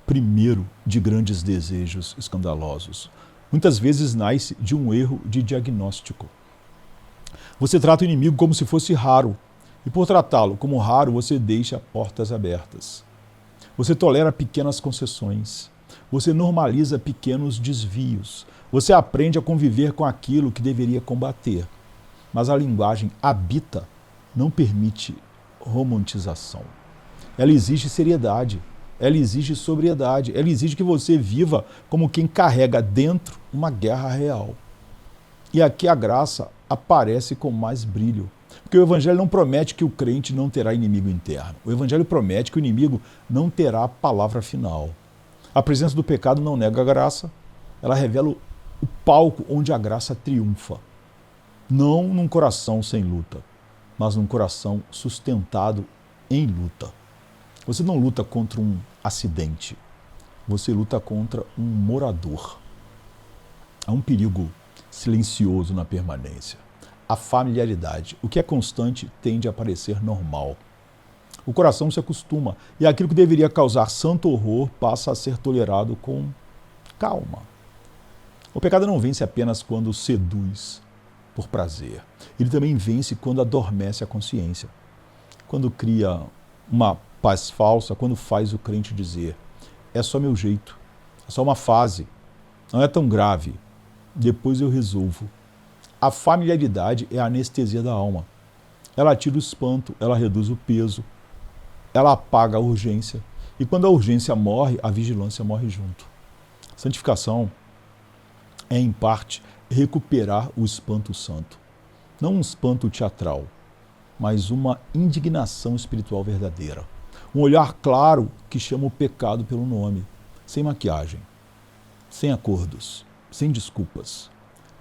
primeiro de grandes desejos escandalosos. Muitas vezes nasce de um erro de diagnóstico. Você trata o inimigo como se fosse raro, e por tratá-lo como raro, você deixa portas abertas. Você tolera pequenas concessões. Você normaliza pequenos desvios. Você aprende a conviver com aquilo que deveria combater. Mas a linguagem habita não permite romantização. Ela exige seriedade, ela exige sobriedade, ela exige que você viva como quem carrega dentro uma guerra real. E aqui a graça aparece com mais brilho. Porque o Evangelho não promete que o crente não terá inimigo interno. O Evangelho promete que o inimigo não terá a palavra final. A presença do pecado não nega a graça, ela revela o palco onde a graça triunfa. Não num coração sem luta, mas num coração sustentado em luta. Você não luta contra um acidente, você luta contra um morador. Há um perigo silencioso na permanência. A familiaridade. O que é constante tende a parecer normal. O coração se acostuma e aquilo que deveria causar santo horror passa a ser tolerado com calma. O pecado não vence apenas quando seduz por prazer. Ele também vence quando adormece a consciência. Quando cria uma paz falsa, quando faz o crente dizer, é só meu jeito, é só uma fase, não é tão grave, depois eu resolvo. A familiaridade é a anestesia da alma. Ela tira o espanto, ela reduz o peso, ela apaga a urgência. E quando a urgência morre, a vigilância morre junto. Santificação é, em parte, recuperar o espanto santo. Não um espanto teatral, mas uma indignação espiritual verdadeira. Um olhar claro que chama o pecado pelo nome, sem maquiagem, sem acordos, sem desculpas.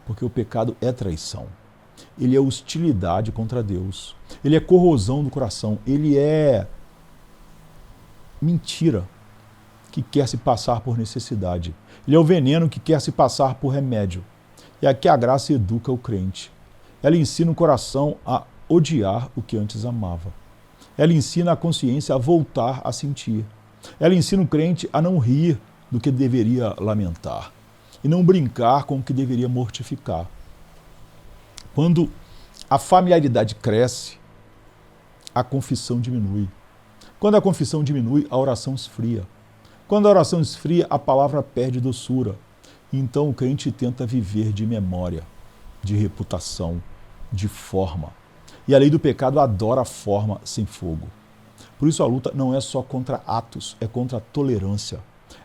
Porque o pecado é traição. Ele é hostilidade contra Deus. Ele é corrosão do coração. Ele é mentira que quer se passar por necessidade. Ele é o veneno que quer se passar por remédio. E aqui a graça educa o crente. Ela ensina o coração a odiar o que antes amava. Ela ensina a consciência a voltar a sentir. Ela ensina o crente a não rir do que deveria lamentar e não brincar com o que deveria mortificar. Quando a familiaridade cresce, a confissão diminui. Quando a confissão diminui, a oração esfria. Quando a oração esfria, a palavra perde doçura. Então o crente tenta viver de memória, de reputação, de forma. E a lei do pecado adora a forma sem fogo. Por isso a luta não é só contra atos, é contra a tolerância,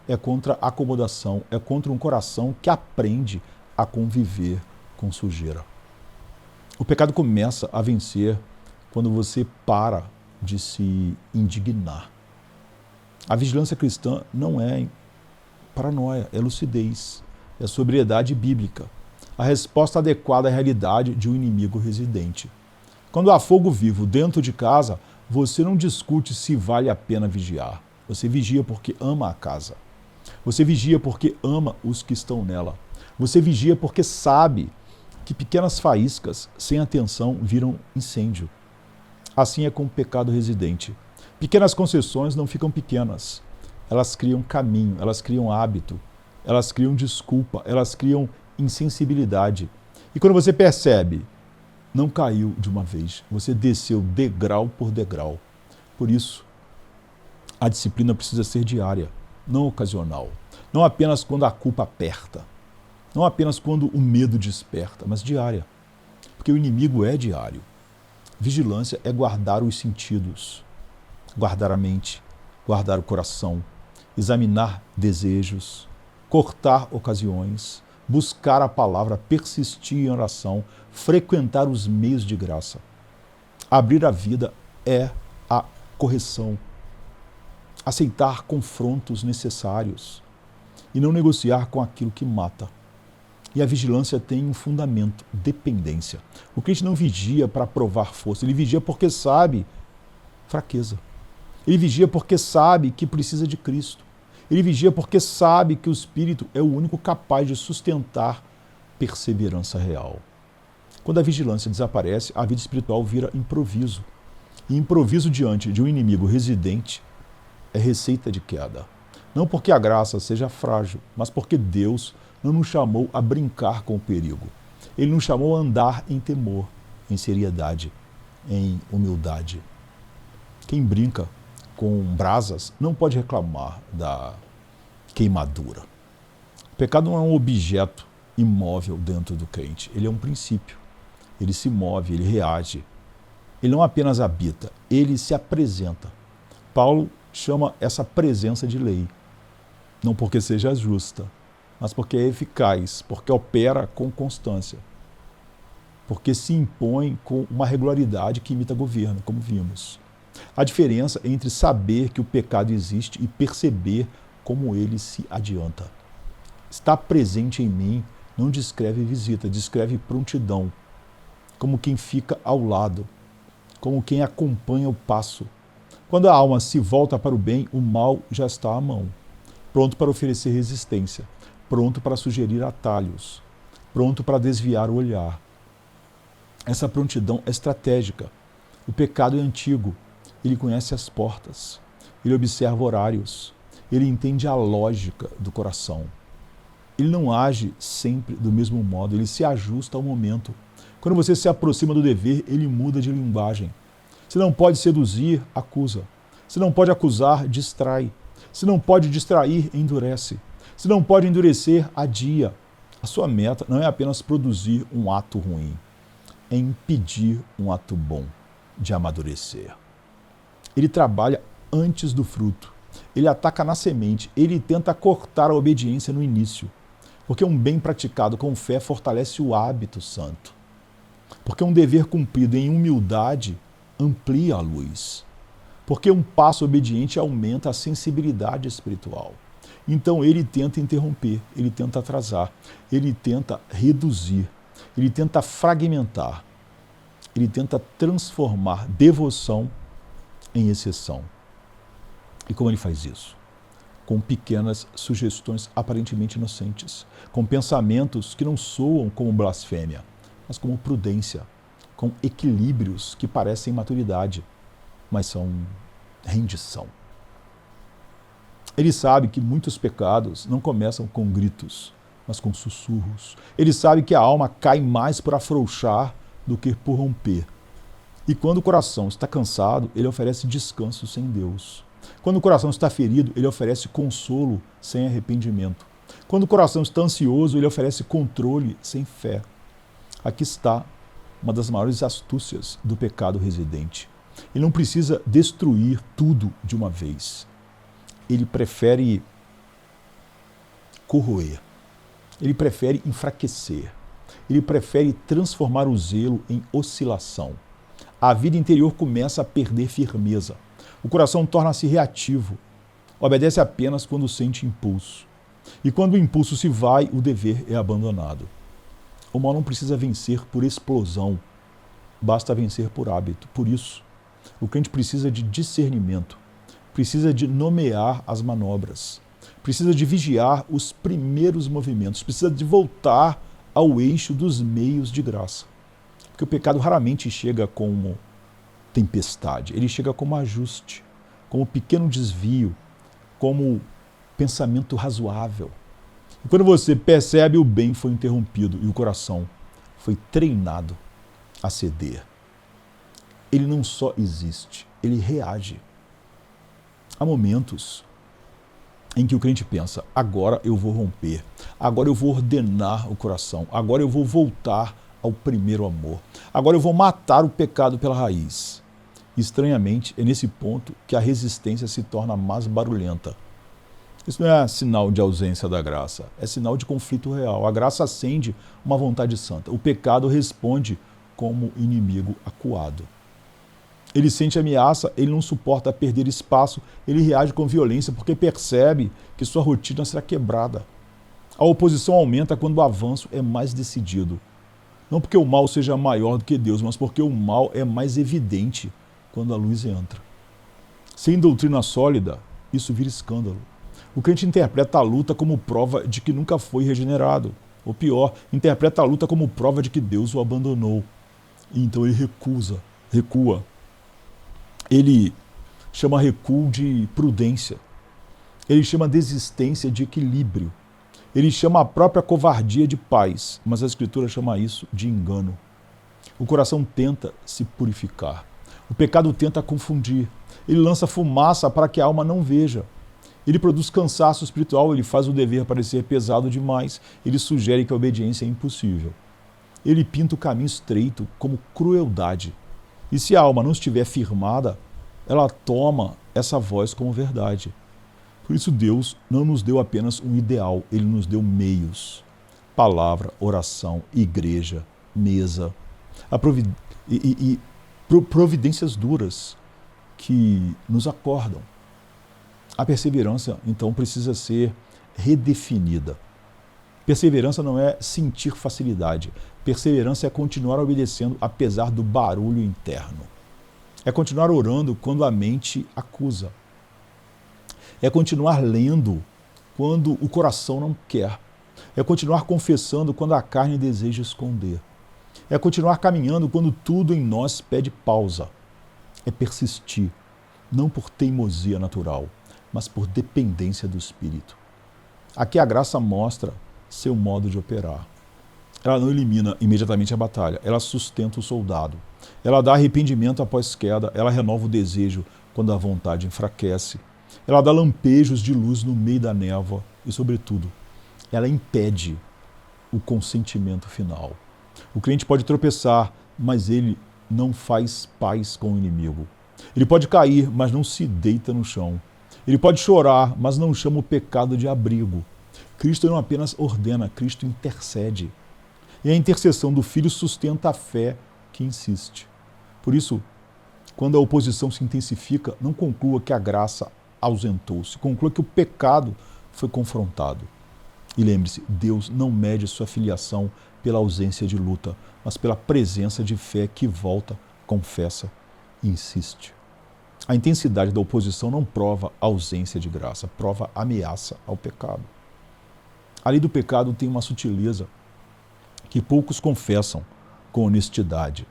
é contra a acomodação, é contra um coração que aprende a conviver com sujeira. O pecado começa a vencer quando você para de se indignar. A vigilância cristã não é paranoia, é lucidez, é sobriedade bíblica, a resposta adequada à realidade de um inimigo residente. Quando há fogo vivo dentro de casa, você não discute se vale a pena vigiar. Você vigia porque ama a casa. Você vigia porque ama os que estão nela. Você vigia porque sabe que pequenas faíscas, sem atenção, viram incêndio. Assim é com o pecado residente. Pequenas concessões não ficam pequenas. Elas criam caminho, elas criam hábito, elas criam desculpa, elas criam insensibilidade. E quando você percebe, não caiu de uma vez, você desceu degrau por degrau. Por isso, a disciplina precisa ser diária, não ocasional. Não apenas quando a culpa aperta, não apenas quando o medo desperta, mas diária. Porque o inimigo é diário. Vigilância é guardar os sentidos, guardar a mente, guardar o coração, examinar desejos, cortar ocasiões, buscar a palavra, persistir em oração, frequentar os meios de graça. Abrir a vida é a correção, aceitar confrontos necessários e não negociar com aquilo que mata. E a vigilância tem um fundamento, dependência. O crente não vigia para provar força, ele vigia porque sabe fraqueza. Ele vigia porque sabe que precisa de Cristo. Ele vigia porque sabe que o Espírito é o único capaz de sustentar perseverança real. Quando a vigilância desaparece, a vida espiritual vira improviso. E improviso diante de um inimigo residente é receita de queda. Não porque a graça seja frágil, mas porque Deus não nos chamou a brincar com o perigo. Ele nos chamou a andar em temor, em seriedade, em humildade. Quem brinca com brasas não pode reclamar da queimadura. O pecado não é um objeto imóvel dentro do crente, ele é um princípio. Ele se move, ele reage. Ele não apenas habita, ele se apresenta. Paulo chama essa presença de lei, não porque seja justa, mas porque é eficaz, porque opera com constância, porque se impõe com uma regularidade que imita governo, como vimos. A diferença entre saber que o pecado existe e perceber como ele se adianta. Estar presente em mim não descreve visita, descreve prontidão, como quem fica ao lado, como quem acompanha o passo. Quando a alma se volta para o bem, o mal já está à mão, pronto para oferecer resistência, pronto para sugerir atalhos, pronto para desviar o olhar. Essa prontidão é estratégica. O pecado é antigo, ele conhece as portas, ele observa horários, ele entende a lógica do coração. Ele não age sempre do mesmo modo, ele se ajusta ao momento. Quando você se aproxima do dever, ele muda de linguagem. Se não pode seduzir, acusa. Se não pode acusar, distrai. Se não pode distrair, endurece. Se não pode endurecer, adia. A sua meta não é apenas produzir um ato ruim, é impedir um ato bom de amadurecer. Ele trabalha antes do fruto. Ele ataca na semente. Ele tenta cortar a obediência no início. Porque um bem praticado com fé fortalece o hábito santo. Porque um dever cumprido em humildade amplia a luz. Porque um passo obediente aumenta a sensibilidade espiritual. Então ele tenta interromper, ele tenta atrasar, ele tenta reduzir, ele tenta fragmentar, ele tenta transformar devoção em exceção. E como ele faz isso? Com pequenas sugestões aparentemente inocentes, com pensamentos que não soam como blasfêmia, mas como prudência, com equilíbrios que parecem maturidade, mas são rendição. Ele sabe que muitos pecados não começam com gritos, mas com sussurros. Ele sabe que a alma cai mais por afrouxar do que por romper. E quando o coração está cansado, ele oferece descanso sem Deus. Quando o coração está ferido, ele oferece consolo sem arrependimento. Quando o coração está ansioso, ele oferece controle sem fé. Aqui está uma das maiores astúcias do pecado residente. Ele não precisa destruir tudo de uma vez. Ele prefere corroer. Ele prefere enfraquecer. Ele prefere transformar o zelo em oscilação. A vida interior começa a perder firmeza. O coração torna-se reativo. Obedece apenas quando sente impulso. E quando o impulso se vai, o dever é abandonado. O mal não precisa vencer por explosão, basta vencer por hábito. Por isso, o crente precisa de discernimento, precisa de nomear as manobras, precisa de vigiar os primeiros movimentos, precisa de voltar ao eixo dos meios de graça. Porque o pecado raramente chega como tempestade, ele chega como ajuste, como pequeno desvio, como pensamento razoável. E quando você percebe, o bem foi interrompido e o coração foi treinado a ceder. Ele não só existe, ele reage. Há momentos em que o crente pensa, agora eu vou romper, agora eu vou ordenar o coração, agora eu vou voltar ao primeiro amor, agora eu vou matar o pecado pela raiz. Estranhamente, é nesse ponto que a resistência se torna mais barulhenta. Isso não é sinal de ausência da graça, é sinal de conflito real. A graça acende uma vontade santa. O pecado responde como inimigo acuado. Ele sente ameaça, ele não suporta perder espaço, ele reage com violência porque percebe que sua rotina será quebrada. A oposição aumenta quando o avanço é mais decidido. Não porque o mal seja maior do que Deus, mas porque o mal é mais evidente quando a luz entra. Sem doutrina sólida, isso vira escândalo. O crente interpreta a luta como prova de que nunca foi regenerado. Ou pior, interpreta a luta como prova de que Deus o abandonou. E então ele recua. Ele chama recuo de prudência. Ele chama desistência de equilíbrio. Ele chama a própria covardia de paz, mas a Escritura chama isso de engano. O coração tenta se purificar. O pecado tenta confundir. Ele lança fumaça para que a alma não veja. Ele produz cansaço espiritual, ele faz o dever parecer pesado demais, ele sugere que a obediência é impossível. Ele pinta o caminho estreito como crueldade. E se a alma não estiver firmada, ela toma essa voz como verdade. Por isso Deus não nos deu apenas um ideal, Ele nos deu meios. Palavra, oração, igreja, mesa. Providências duras que nos acordam. A perseverança, então, precisa ser redefinida. Perseverança não é sentir facilidade. Perseverança é continuar obedecendo apesar do barulho interno. É continuar orando quando a mente acusa. É continuar lendo quando o coração não quer. É continuar confessando quando a carne deseja esconder. É continuar caminhando quando tudo em nós pede pausa. É persistir, não por teimosia natural, mas por dependência do Espírito. Aqui a graça mostra seu modo de operar. Ela não elimina imediatamente a batalha, ela sustenta o soldado. Ela dá arrependimento após queda, ela renova o desejo quando a vontade enfraquece. Ela dá lampejos de luz no meio da névoa e, sobretudo, ela impede o consentimento final. O crente pode tropeçar, mas ele não faz paz com o inimigo. Ele pode cair, mas não se deita no chão. Ele pode chorar, mas não chama o pecado de abrigo. Cristo não apenas ordena, Cristo intercede. E a intercessão do Filho sustenta a fé que insiste. Por isso, quando a oposição se intensifica, não conclua que a graça ausentou-se, conclua que o pecado foi confrontado. E lembre-se, Deus não mede sua filiação pela ausência de luta, mas pela presença de fé que volta, confessa e insiste. A intensidade da oposição não prova ausência de graça, prova ameaça ao pecado. A lei do pecado tem uma sutileza que poucos confessam com honestidade.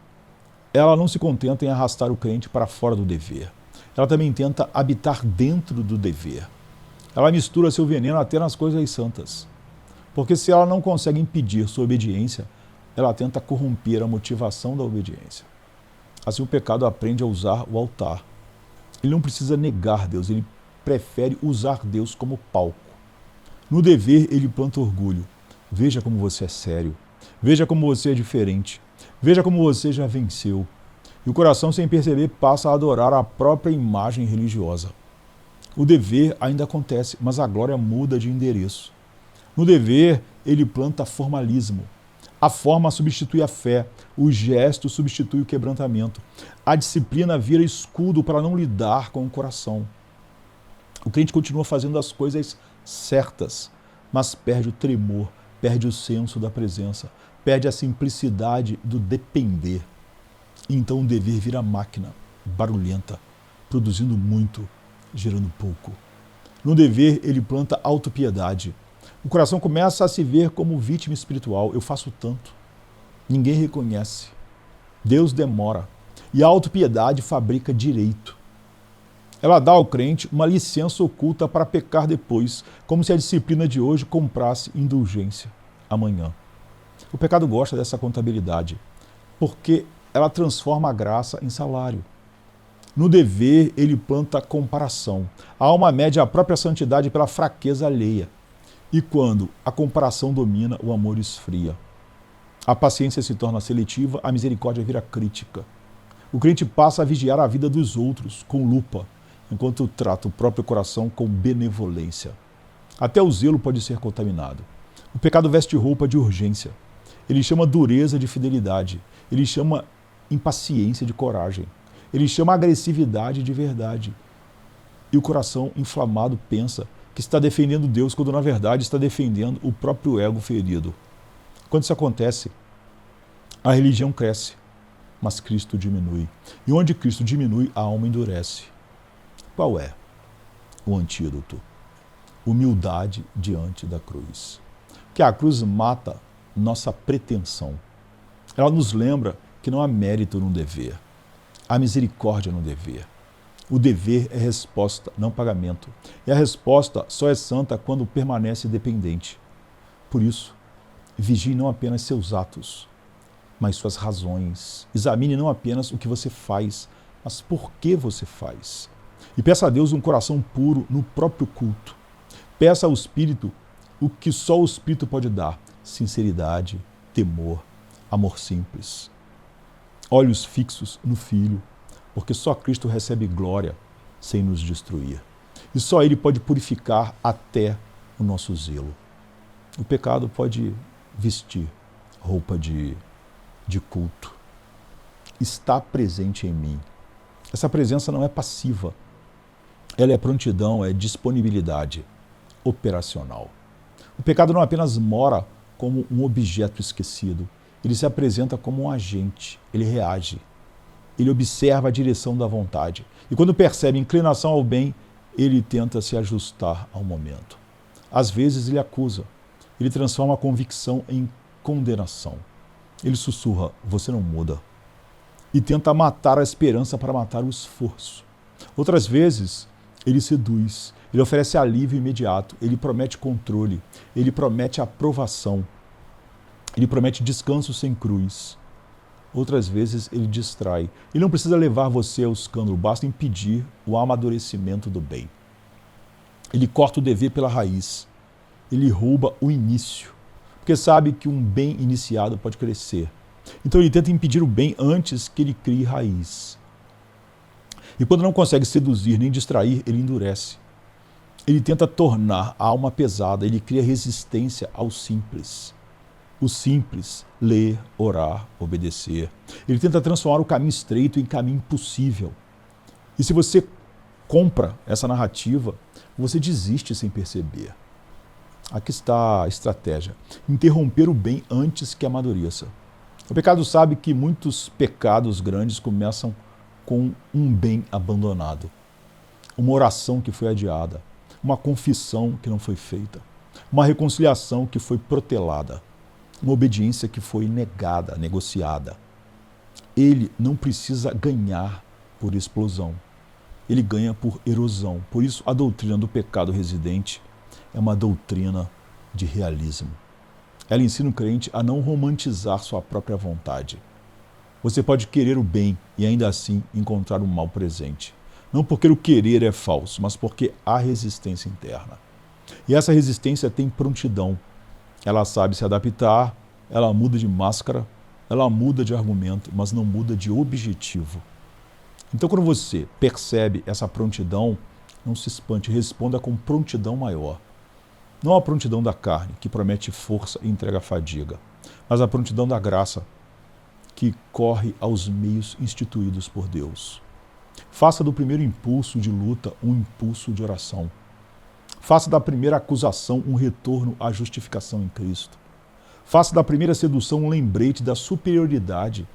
Ela não se contenta em arrastar o crente para fora do dever. Ela também tenta habitar dentro do dever. Ela mistura seu veneno até nas coisas santas. Porque se ela não consegue impedir sua obediência, ela tenta corromper a motivação da obediência. Assim o pecado aprende a usar o altar. Ele não precisa negar Deus, ele prefere usar Deus como palco. No dever, ele planta orgulho. Veja como você é sério. Veja como você é diferente. Veja como você já venceu. E o coração, sem perceber, passa a adorar a própria imagem religiosa. O dever ainda acontece, mas a glória muda de endereço. No dever, ele planta formalismo. A forma substitui a fé, o gesto substitui o quebrantamento. A disciplina vira escudo para não lidar com o coração. O crente continua fazendo as coisas certas, mas perde o tremor, perde o senso da presença, perde a simplicidade do depender. Então o dever vira máquina, barulhenta, produzindo muito, gerando pouco. No dever, ele planta autopiedade. O coração começa a se ver como vítima espiritual. Eu faço tanto. Ninguém reconhece. Deus demora. E a autopiedade fabrica direito. Ela dá ao crente uma licença oculta para pecar depois, como se a disciplina de hoje comprasse indulgência amanhã. O pecado gosta dessa contabilidade, porque ela transforma a graça em salário. No dever, ele planta comparação. A alma mede a própria santidade pela fraqueza alheia. E quando a comparação domina, o amor esfria. A paciência se torna seletiva, a misericórdia vira crítica. O crente passa a vigiar a vida dos outros com lupa, enquanto trata o próprio coração com benevolência. Até o zelo pode ser contaminado. O pecado veste roupa de urgência. Ele chama dureza de fidelidade. Ele chama impaciência de coragem. Ele chama agressividade de verdade. E o coração inflamado pensa que está defendendo Deus, quando na verdade está defendendo o próprio ego ferido. Quando isso acontece, a religião cresce, mas Cristo diminui. E onde Cristo diminui, a alma endurece. Qual é o antídoto? Humildade diante da cruz. Que a cruz mata nossa pretensão. Ela nos lembra que não há mérito no dever. Há misericórdia no dever. O dever é resposta, não pagamento. E a resposta só é santa quando permanece dependente. Por isso, vigie não apenas seus atos, mas suas razões. Examine não apenas o que você faz, mas por que você faz. E peça a Deus um coração puro no próprio culto. Peça ao Espírito o que só o Espírito pode dar: sinceridade, temor, amor simples. Olhos fixos no Filho, porque só Cristo recebe glória sem nos destruir. E só Ele pode purificar até o nosso zelo. O pecado pode vestir roupa de culto. Está presente em mim. Essa presença não é passiva. Ela é prontidão, é disponibilidade operacional. O pecado não apenas mora como um objeto esquecido, ele se apresenta como um agente, ele reage, ele observa a direção da vontade. E quando percebe inclinação ao bem, ele tenta se ajustar ao momento. Às vezes ele acusa, ele transforma a convicção em condenação. Ele sussurra: você não muda. E tenta matar a esperança para matar o esforço. Outras vezes, ele seduz, ele oferece alívio imediato, ele promete controle, ele promete aprovação, ele promete descanso sem cruz. Outras vezes ele distrai. Ele não precisa levar você ao escândalo, basta impedir o amadurecimento do bem. Ele corta o dever pela raiz, ele rouba o início, porque sabe que um bem iniciado pode crescer. Então ele tenta impedir o bem antes que ele crie raiz. E quando não consegue seduzir nem distrair, ele endurece. Ele tenta tornar a alma pesada, ele cria resistência ao simples. O simples, ler, orar, obedecer. Ele tenta transformar o caminho estreito em caminho impossível. E se você compra essa narrativa, você desiste sem perceber. Aqui está a estratégia: interromper o bem antes que amadureça. O pecado sabe que muitos pecados grandes começam com um bem abandonado, uma oração que foi adiada, uma confissão que não foi feita, uma reconciliação que foi protelada, uma obediência que foi negada, negociada. Ele não precisa ganhar por explosão, ele ganha por erosão. Por isso, a doutrina do pecado residente é uma doutrina de realismo. Ela ensina o crente a não romantizar sua própria vontade. Você pode querer o bem e ainda assim encontrar o mal presente. Não porque o querer é falso, mas porque há resistência interna. E essa resistência tem prontidão. Ela sabe se adaptar, ela muda de máscara, ela muda de argumento, mas não muda de objetivo. Então, quando você percebe essa prontidão, não se espante, responda com prontidão maior. Não a prontidão da carne, que promete força e entrega fadiga, mas a prontidão da graça, que corre aos meios instituídos por Deus. Faça do primeiro impulso de luta um impulso de oração. Faça da primeira acusação um retorno à justificação em Cristo. Faça da primeira sedução um lembrete da superioridade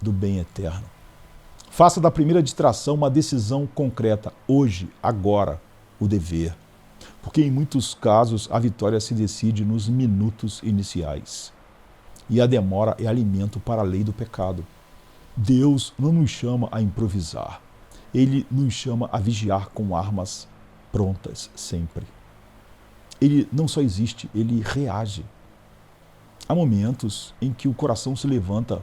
do bem eterno. Faça da primeira distração uma decisão concreta, hoje, agora, o dever. Porque em muitos casos a vitória se decide nos minutos iniciais. E a demora é alimento para a lei do pecado. Deus não nos chama a improvisar. Ele nos chama a vigiar com armas prontas sempre. Ele não só existe, ele reage. Há momentos em que o coração se levanta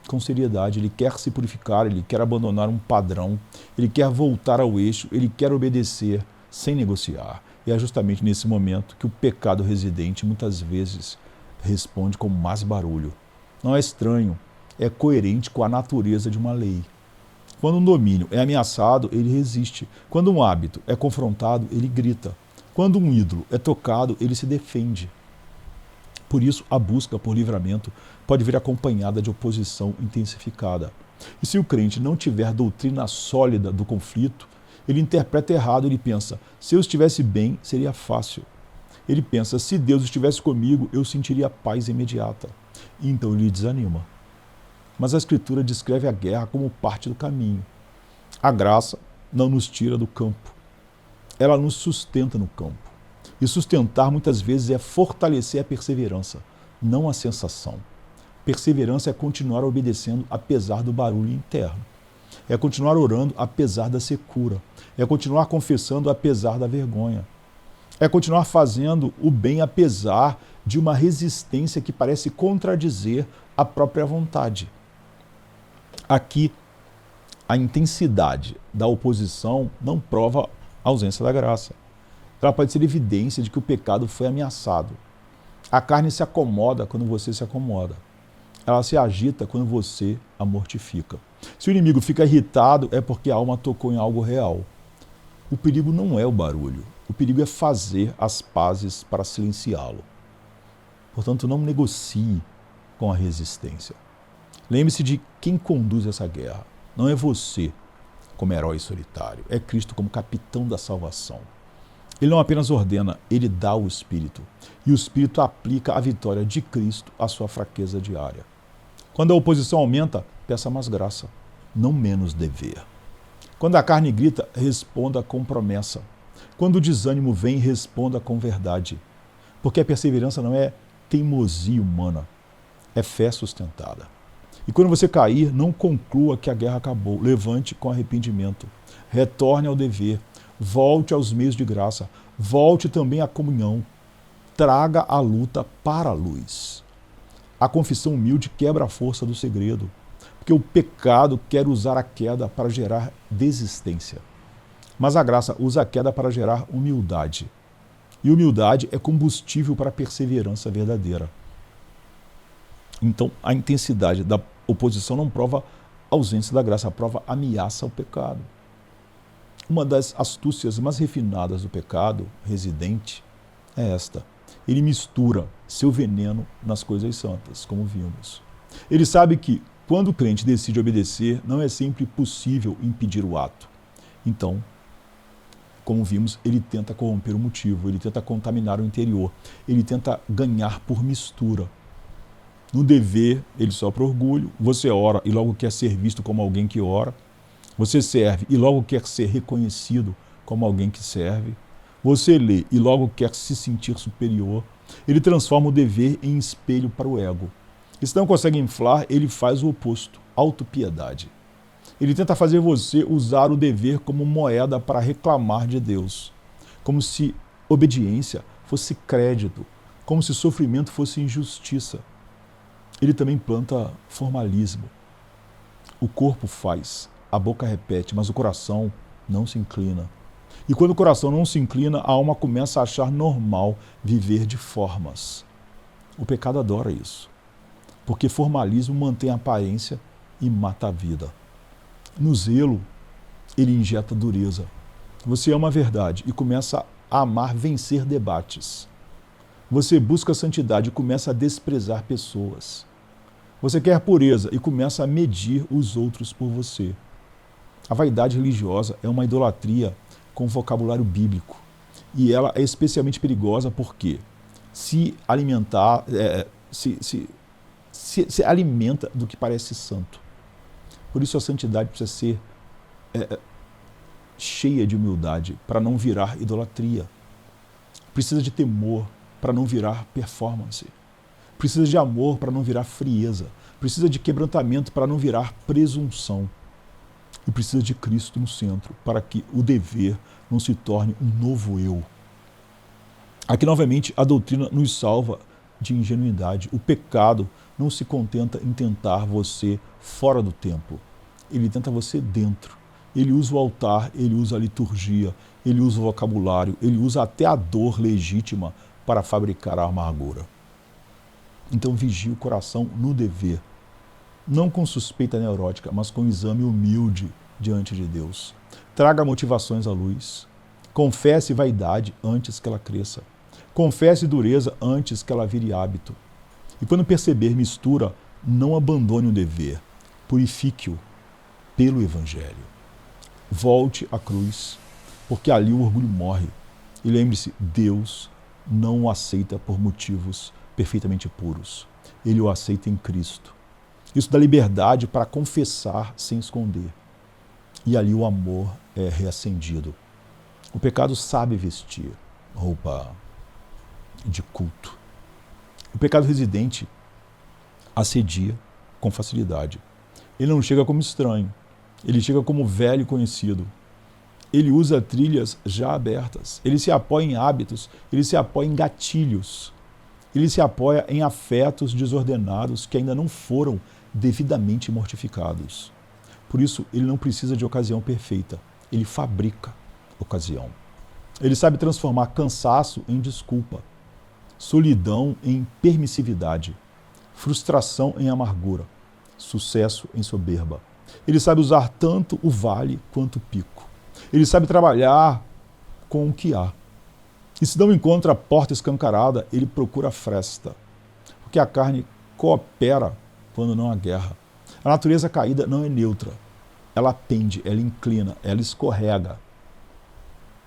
com seriedade, ele quer se purificar, ele quer abandonar um padrão, ele quer voltar ao eixo, ele quer obedecer sem negociar. E é justamente nesse momento que o pecado residente muitas vezes responde com mais barulho. Não é estranho, é coerente com a natureza de uma lei. Quando um domínio é ameaçado, ele resiste. Quando um hábito é confrontado, ele grita. Quando um ídolo é tocado, ele se defende. Por isso, a busca por livramento pode vir acompanhada de oposição intensificada. E se o crente não tiver doutrina sólida do conflito, ele interpreta errado, ele pensa, se eu estivesse bem, seria fácil. Ele pensa, se Deus estivesse comigo, eu sentiria paz imediata. E então ele desanima. Mas a Escritura descreve a guerra como parte do caminho. A graça não nos tira do campo. Ela nos sustenta no campo. E sustentar muitas vezes é fortalecer a perseverança, não a sensação. Perseverança é continuar obedecendo apesar do barulho interno. É continuar orando apesar da secura. É continuar confessando apesar da vergonha. É continuar fazendo o bem apesar de uma resistência que parece contradizer a própria vontade. Aqui, a intensidade da oposição não prova a ausência da graça. Ela pode ser evidência de que o pecado foi ameaçado. A carne se acomoda quando você se acomoda. Ela se agita quando você a mortifica. Se o inimigo fica irritado, é porque a alma tocou em algo real. O perigo não é o barulho. O perigo é fazer as pazes para silenciá-lo. Portanto, não negocie com a resistência. Lembre-se de quem conduz essa guerra. Não é você como herói solitário. É Cristo como capitão da salvação. Ele não apenas ordena, ele dá o Espírito. E o Espírito aplica a vitória de Cristo à sua fraqueza diária. Quando a oposição aumenta, peça mais graça, não menos dever. Quando a carne grita, responda com promessa. Quando o desânimo vem, responda com verdade. Porque a perseverança não é teimosia humana, é fé sustentada. E quando você cair, não conclua que a guerra acabou. Levante com arrependimento. Retorne ao dever. Volte aos meios de graça. Volte também à comunhão. Traga a luta para a luz. A confissão humilde quebra a força do segredo. Porque o pecado quer usar a queda para gerar desistência. Mas a graça usa a queda para gerar humildade. E humildade é combustível para a perseverança verdadeira. Então, a intensidade da oposição não prova ausência da graça, prova ameaça ao pecado. Uma das astúcias mais refinadas do pecado residente é esta. Ele mistura seu veneno nas coisas santas, como vimos. Ele sabe que, quando o crente decide obedecer, não é sempre possível impedir o ato. Então, como vimos, ele tenta corromper o motivo, ele tenta contaminar o interior, ele tenta ganhar por mistura. No dever, ele sopra orgulho, você ora e logo quer ser visto como alguém que ora, você serve e logo quer ser reconhecido como alguém que serve, você lê e logo quer se sentir superior, ele transforma o dever em espelho para o ego. E se não consegue inflar, ele faz o oposto, autopiedade. Ele tenta fazer você usar o dever como moeda para reclamar de Deus, como se obediência fosse crédito, como se sofrimento fosse injustiça. Ele também planta formalismo. O corpo faz, a boca repete, mas o coração não se inclina. E quando o coração não se inclina, a alma começa a achar normal viver de formas. O pecado adora isso, porque formalismo mantém a aparência e mata a vida. No zelo, ele injeta dureza. Você ama a verdade e começa a amar vencer debates. Você busca a santidade e começa a desprezar pessoas. Você quer pureza e começa a medir os outros por você. A vaidade religiosa é uma idolatria com vocabulário bíblico. E ela é especialmente perigosa porque se alimentar, se alimenta do que parece santo. Por isso a santidade precisa ser cheia de humildade para não virar idolatria. Precisa de temor para não virar performance. Precisa de amor para não virar frieza. Precisa de quebrantamento para não virar presunção. E precisa de Cristo no centro para que o dever não se torne um novo eu. Aqui novamente a doutrina nos salva de ingenuidade. O pecado não se contenta em tentar você fora do templo. Ele tenta você dentro. Ele usa o altar, ele usa a liturgia, ele usa o vocabulário, ele usa até a dor legítima para fabricar a amargura. Então vigie o coração no dever, não com suspeita neurótica, mas com exame humilde diante de Deus. Traga motivações à luz, confesse vaidade antes que ela cresça, confesse dureza antes que ela vire hábito. E quando perceber mistura, não abandone o dever, purifique-o pelo Evangelho. Volte à cruz, porque ali o orgulho morre. E lembre-se, Deus não o aceita por motivos perfeitamente puros. Ele o aceita em Cristo. Isso dá liberdade para confessar sem esconder. E ali o amor é reacendido. O pecado sabe vestir roupa de culto. O pecado residente assedia com facilidade. Ele não chega como estranho. Ele chega como velho conhecido. Ele usa trilhas já abertas. Ele se apoia em hábitos. Ele se apoia em gatilhos. Ele se apoia em afetos desordenados que ainda não foram devidamente mortificados. Por isso, ele não precisa de ocasião perfeita. Ele fabrica ocasião. Ele sabe transformar cansaço em desculpa, solidão em permissividade, frustração em amargura, sucesso em soberba. Ele sabe usar tanto o vale quanto o pico. Ele sabe trabalhar com o que há. E se não encontra a porta escancarada, ele procura a fresta. Porque a carne coopera quando não há guerra. A natureza caída não é neutra. Ela pende, ela inclina, ela escorrega.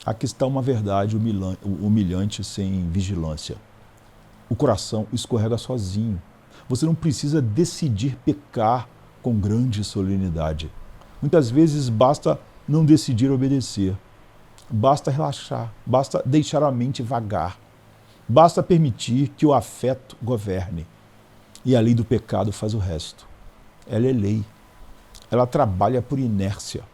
Aqui está uma verdade humilhante sem vigilância. O coração escorrega sozinho. Você não precisa decidir pecar com grande solenidade. Muitas vezes basta não decidir obedecer. Basta relaxar, basta deixar a mente vagar. Basta permitir que o afeto governe. E a lei do pecado faz o resto. Ela é lei. Ela trabalha por inércia.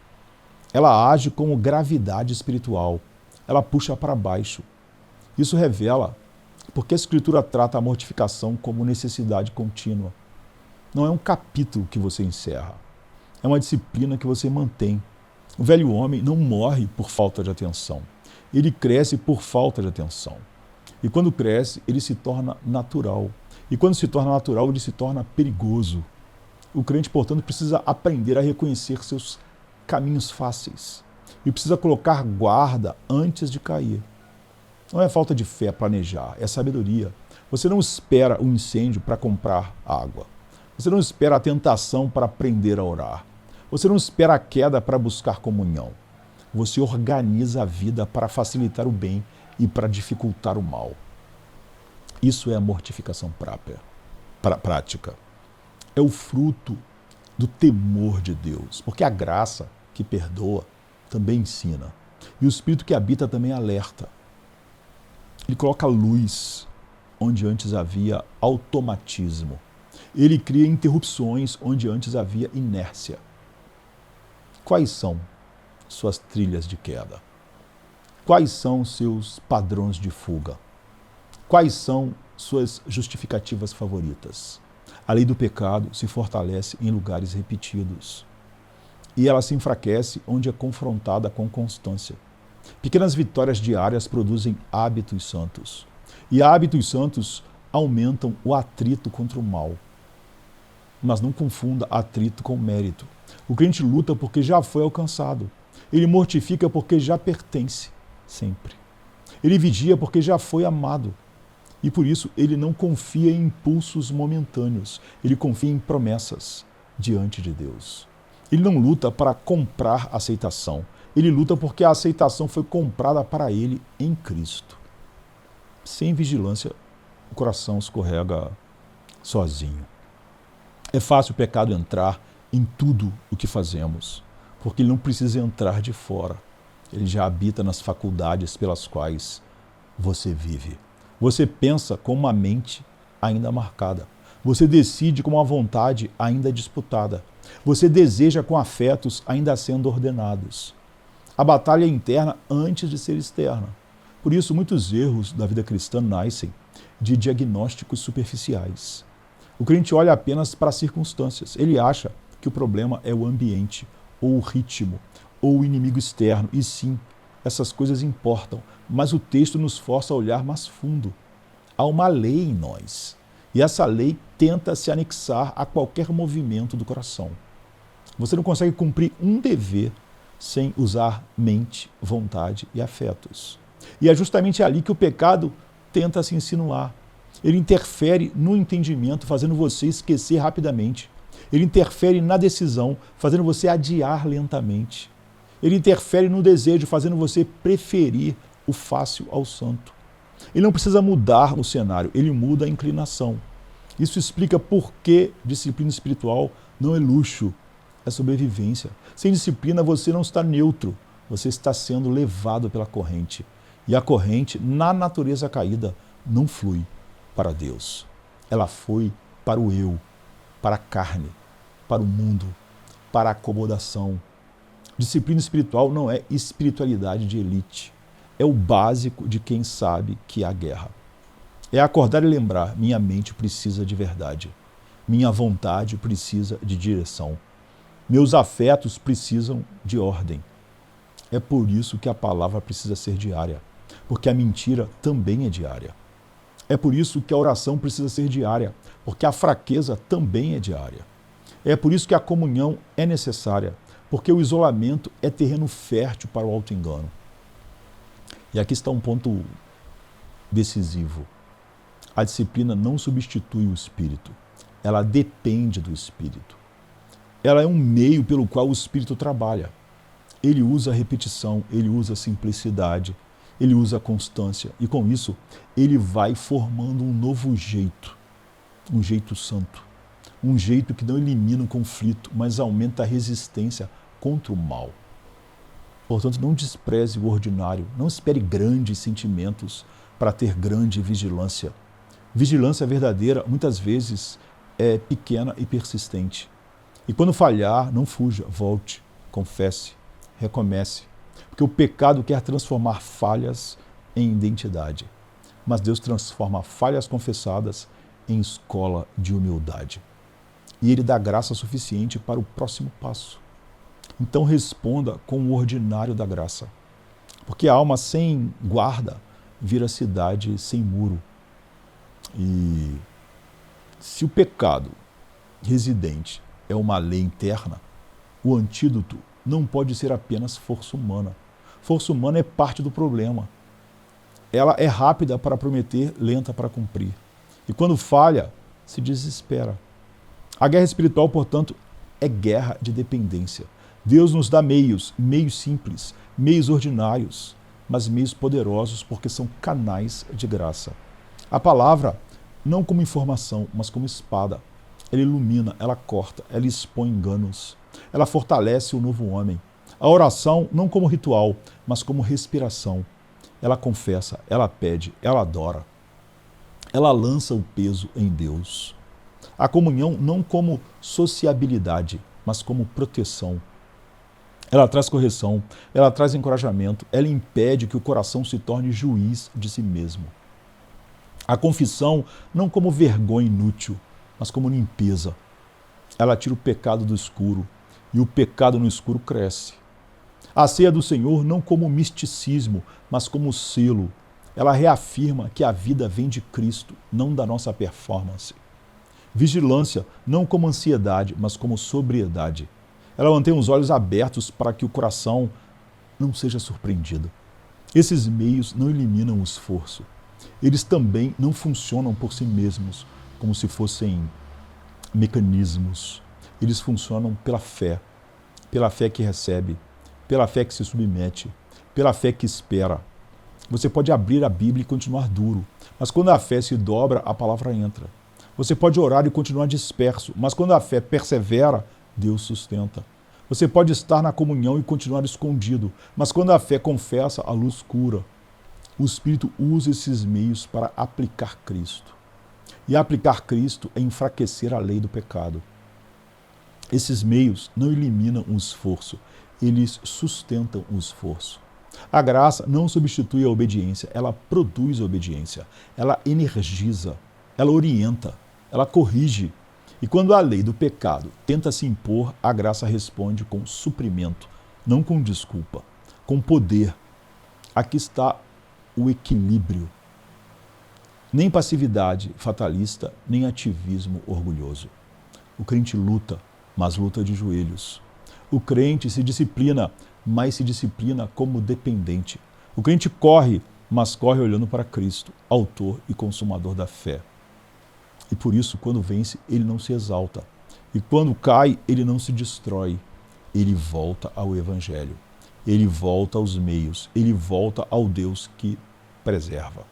Ela age como gravidade espiritual. Ela puxa para baixo. Isso revela porque a Escritura trata a mortificação como necessidade contínua. Não é um capítulo que você encerra. É uma disciplina que você mantém. O velho homem não morre por falta de atenção. Ele cresce por falta de atenção. E quando cresce, ele se torna natural. E quando se torna natural, ele se torna perigoso. O crente, portanto, precisa aprender a reconhecer seus caminhos fáceis. E precisa colocar guarda antes de cair. Não é falta de fé planejar, é sabedoria. Você não espera o incêndio para comprar água. Você não espera a tentação para aprender a orar. Você não espera a queda para buscar comunhão. Você organiza a vida para facilitar o bem e para dificultar o mal. Isso é a mortificação prática. É o fruto do temor de Deus, porque a graça que perdoa também ensina. E o Espírito que habita também alerta. Ele coloca luz onde antes havia automatismo. Ele cria interrupções onde antes havia inércia. Quais são suas trilhas de queda? Quais são seus padrões de fuga? Quais são suas justificativas favoritas? A lei do pecado se fortalece em lugares repetidos. E ela se enfraquece onde é confrontada com constância. Pequenas vitórias diárias produzem hábitos santos. E hábitos santos aumentam o atrito contra o mal. Mas não confunda atrito com mérito. O crente luta porque já foi alcançado. Ele mortifica porque já pertence, sempre. Ele vigia porque já foi amado. E por isso ele não confia em impulsos momentâneos. Ele confia em promessas diante de Deus. Ele não luta para comprar aceitação. Ele luta porque a aceitação foi comprada para ele em Cristo. Sem vigilância, o coração escorrega sozinho. É fácil o pecado entrar em tudo o que fazemos, porque ele não precisa entrar de fora. Ele já habita nas faculdades pelas quais você vive. Você pensa com uma mente ainda marcada. Você decide com uma vontade ainda disputada. Você deseja com afetos ainda sendo ordenados. A batalha é interna antes de ser externa. Por isso, muitos erros da vida cristã nascem de diagnósticos superficiais. O crente olha apenas para as circunstâncias. Ele acha que o problema é o ambiente, ou o ritmo, ou o inimigo externo. E sim, essas coisas importam, mas o texto nos força a olhar mais fundo. Há uma lei em nós, e essa lei tenta se anexar a qualquer movimento do coração. Você não consegue cumprir um dever sem usar mente, vontade e afetos. E é justamente ali que o pecado tenta se insinuar. Ele interfere no entendimento, fazendo você esquecer rapidamente. Ele interfere na decisão, fazendo você adiar lentamente. Ele interfere no desejo, fazendo você preferir o fácil ao santo. Ele não precisa mudar o cenário, ele muda a inclinação. Isso explica por que disciplina espiritual não é luxo, é sobrevivência. Sem disciplina você não está neutro, você está sendo levado pela corrente. E a corrente, na natureza caída, não flui para Deus. Ela foi para o eu, para a carne, para o mundo, para a acomodação. Disciplina espiritual não é espiritualidade de elite. É o básico de quem sabe que há guerra. É acordar e lembrar, minha mente precisa de verdade. Minha vontade precisa de direção. Meus afetos precisam de ordem. É por isso que a palavra precisa ser diária, porque a mentira também é diária. É por isso que a oração precisa ser diária, porque a fraqueza também é diária. É por isso que a comunhão é necessária, porque o isolamento é terreno fértil para o auto-engano. E aqui está um ponto decisivo. A disciplina não substitui o Espírito, ela depende do Espírito. Ela é um meio pelo qual o Espírito trabalha. Ele usa a repetição, ele usa a simplicidade, ele usa a constância. E com isso, ele vai formando um novo jeito, um jeito santo. Um jeito que não elimina o conflito, mas aumenta a resistência contra o mal. Portanto, não despreze o ordinário, não espere grandes sentimentos para ter grande vigilância. Vigilância verdadeira, muitas vezes, é pequena e persistente. E quando falhar, não fuja, volte, confesse, recomece. Porque o pecado quer transformar falhas em identidade. Mas Deus transforma falhas confessadas em escola de humildade. E Ele dá graça suficiente para o próximo passo. Então responda com o ordinário da graça. Porque a alma sem guarda vira cidade sem muro. E se o pecado residente é uma lei interna, o antídoto não pode ser apenas força humana. Força humana é parte do problema. Ela é rápida para prometer, lenta para cumprir. E quando falha, se desespera. A guerra espiritual, portanto, é guerra de dependência. Deus nos dá meios simples, meios ordinários, mas meios poderosos porque são canais de graça. A palavra, não como informação, mas como espada. Ela ilumina, ela corta, ela expõe enganos. Ela fortalece o novo homem. A oração, não como ritual, mas como respiração. Ela confessa, ela pede, ela adora. Ela lança o peso em Deus. A comunhão não como sociabilidade, mas como proteção. Ela traz correção, ela traz encorajamento, ela impede que o coração se torne juiz de si mesmo. A confissão não como vergonha inútil, mas como limpeza. Ela tira o pecado do escuro, e o pecado no escuro cresce. A ceia do Senhor não como misticismo, mas como selo. Ela reafirma que a vida vem de Cristo, não da nossa performance. Vigilância, não como ansiedade, mas como sobriedade. Ela mantém os olhos abertos para que o coração não seja surpreendido. Esses meios não eliminam o esforço. Eles também não funcionam por si mesmos, como se fossem mecanismos. Eles funcionam pela fé que recebe, pela fé que se submete, pela fé que espera. Você pode abrir a Bíblia e continuar duro, mas quando a fé se dobra, a palavra entra. Você pode orar e continuar disperso, mas quando a fé persevera, Deus sustenta. Você pode estar na comunhão e continuar escondido, mas quando a fé confessa, a luz cura. O Espírito usa esses meios para aplicar Cristo. E aplicar Cristo é enfraquecer a lei do pecado. Esses meios não eliminam o esforço, eles sustentam o esforço. A graça não substitui a obediência, ela produz obediência, ela energiza, ela orienta, ela corrige. E quando a lei do pecado tenta se impor, a graça responde com suprimento, não com desculpa, com poder. Aqui está o equilíbrio. Nem passividade fatalista, nem ativismo orgulhoso. O crente luta, mas luta de joelhos. O crente se disciplina, mas se disciplina como dependente. O crente corre, mas corre olhando para Cristo, autor e consumador da fé. E por isso, quando vence, ele não se exalta. E quando cai, ele não se destrói. Ele volta ao Evangelho. Ele volta aos meios. Ele volta ao Deus que preserva.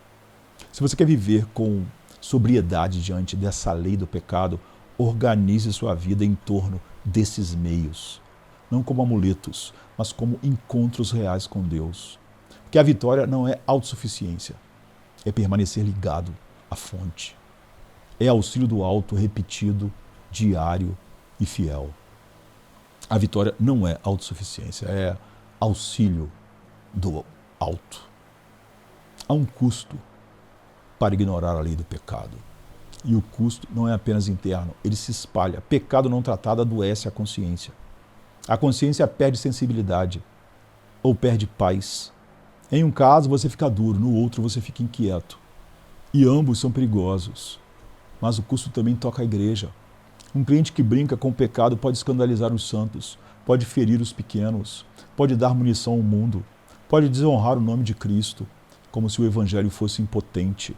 Se você quer viver com sobriedade diante dessa lei do pecado, organize sua vida em torno desses meios. Não como amuletos, mas como encontros reais com Deus. Porque a vitória não é autossuficiência, é permanecer ligado à fonte. É auxílio do alto repetido, diário e fiel. A vitória não é autossuficiência, é auxílio do alto. Há um custo para ignorar a lei do pecado. E o custo não é apenas interno, ele se espalha. Pecado não tratado adoece a consciência. A consciência perde sensibilidade ou perde paz. Em um caso você fica duro, no outro você fica inquieto. E ambos são perigosos. Mas o custo também toca a igreja. Um crente que brinca com o pecado pode escandalizar os santos, pode ferir os pequenos, pode dar munição ao mundo, pode desonrar o nome de Cristo, como se o evangelho fosse impotente.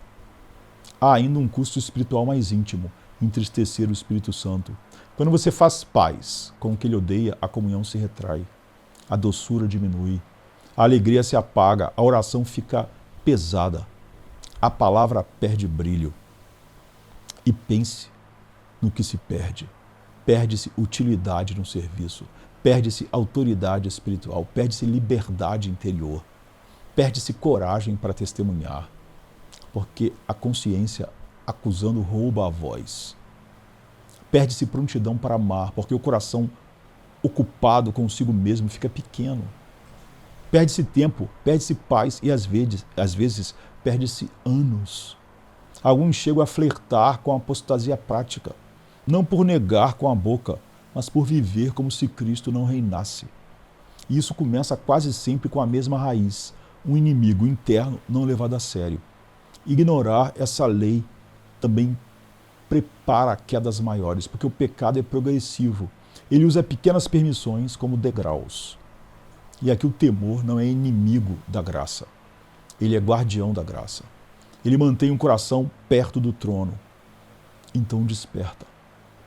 Há ainda um custo espiritual mais íntimo, entristecer o Espírito Santo. Quando você faz paz com o que ele odeia, a comunhão se retrai, a doçura diminui, a alegria se apaga, a oração fica pesada, a palavra perde brilho. E pense no que se perde. Perde-se utilidade no serviço, perde-se autoridade espiritual, perde-se liberdade interior, perde-se coragem para testemunhar, porque a consciência acusando rouba a voz. Perde-se prontidão para amar, porque o coração ocupado consigo mesmo fica pequeno. Perde-se tempo, perde-se paz e às vezes perde-se anos. Alguns chegam a flertar com a apostasia prática, não por negar com a boca, mas por viver como se Cristo não reinasse. E isso começa quase sempre com a mesma raiz, um inimigo interno não levado a sério. Ignorar essa lei também prepara quedas maiores, porque o pecado é progressivo. Ele usa pequenas permissões como degraus. E aqui o temor não é inimigo da graça, ele é guardião da graça. Ele mantém o coração perto do trono. Então desperta.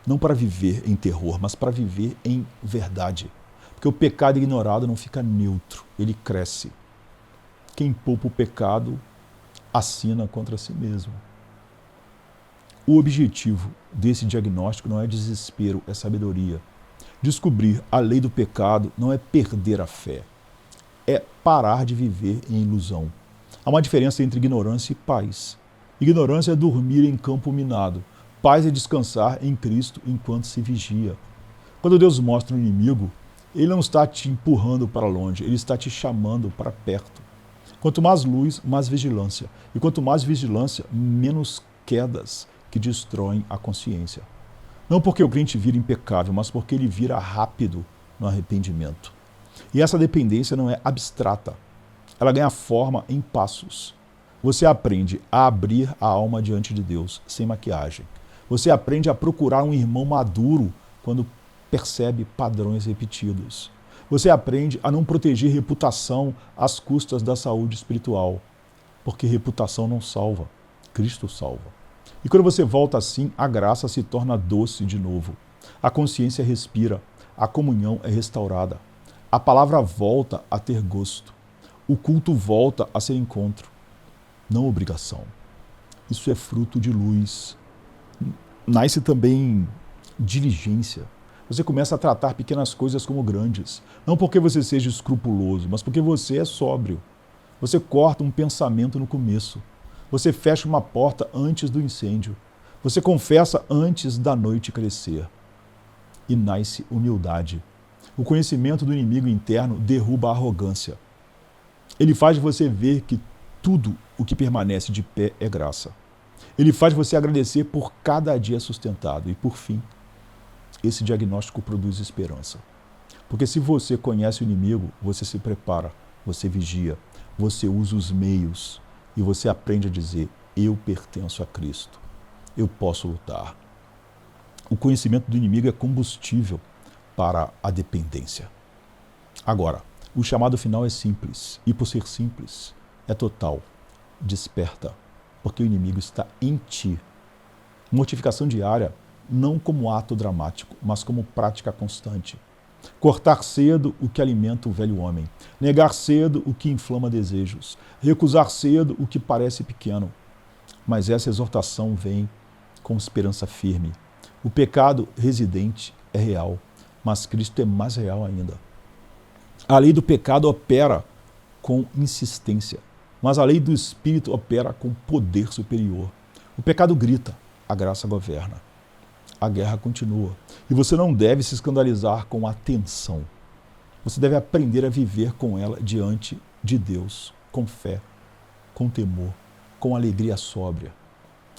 Não para viver em terror, mas para viver em verdade. Porque o pecado ignorado não fica neutro, ele cresce. Quem poupa o pecado assina contra si mesmo. O objetivo desse diagnóstico não é desespero, é sabedoria. Descobrir a lei do pecado não é perder a fé, é parar de viver em ilusão. Há uma diferença entre ignorância e paz. Ignorância é dormir em campo minado. Paz é descansar em Cristo enquanto se vigia. Quando Deus mostra o inimigo, Ele não está te empurrando para longe, Ele está te chamando para perto. Quanto mais luz, mais vigilância. E quanto mais vigilância, menos quedas que destroem a consciência. Não porque o crente vira impecável, mas porque ele vira rápido no arrependimento. E essa dependência não é abstrata. Ela ganha forma em passos. Você aprende a abrir a alma diante de Deus, sem maquiagem. Você aprende a procurar um irmão maduro quando percebe padrões repetidos. Você aprende a não proteger reputação às custas da saúde espiritual, porque reputação não salva, Cristo salva. E quando você volta assim, a graça se torna doce de novo. A consciência respira, a comunhão é restaurada. A palavra volta a ter gosto. O culto volta a ser encontro, não obrigação. Isso é fruto de luz. Nasce também diligência. Você começa a tratar pequenas coisas como grandes. Não porque você seja escrupuloso, mas porque você é sóbrio. Você corta um pensamento no começo. Você fecha uma porta antes do incêndio. Você confessa antes da noite crescer. E nasce humildade. O conhecimento do inimigo interno derruba a arrogância. Ele faz você ver que tudo o que permanece de pé é graça. Ele faz você agradecer por cada dia sustentado. E por fim, esse diagnóstico produz esperança. Porque se você conhece o inimigo, você se prepara, você vigia, você usa os meios e você aprende a dizer: eu pertenço a Cristo, eu posso lutar. O conhecimento do inimigo é combustível para a dependência. Agora, o chamado final é simples, e por ser simples, é total. Desperta, porque o inimigo está em ti. Mortificação diária, não como ato dramático, mas como prática constante. Cortar cedo o que alimenta o velho homem, negar cedo o que inflama desejos, recusar cedo o que parece pequeno. Mas essa exortação vem com esperança firme. O pecado residente é real, mas Cristo é mais real ainda. A lei do pecado opera com insistência, mas a lei do Espírito opera com poder superior. O pecado grita, a graça governa. A guerra continua. E você não deve se escandalizar com a tensão. Você deve aprender a viver com ela diante de Deus, com fé, com temor, com alegria sóbria.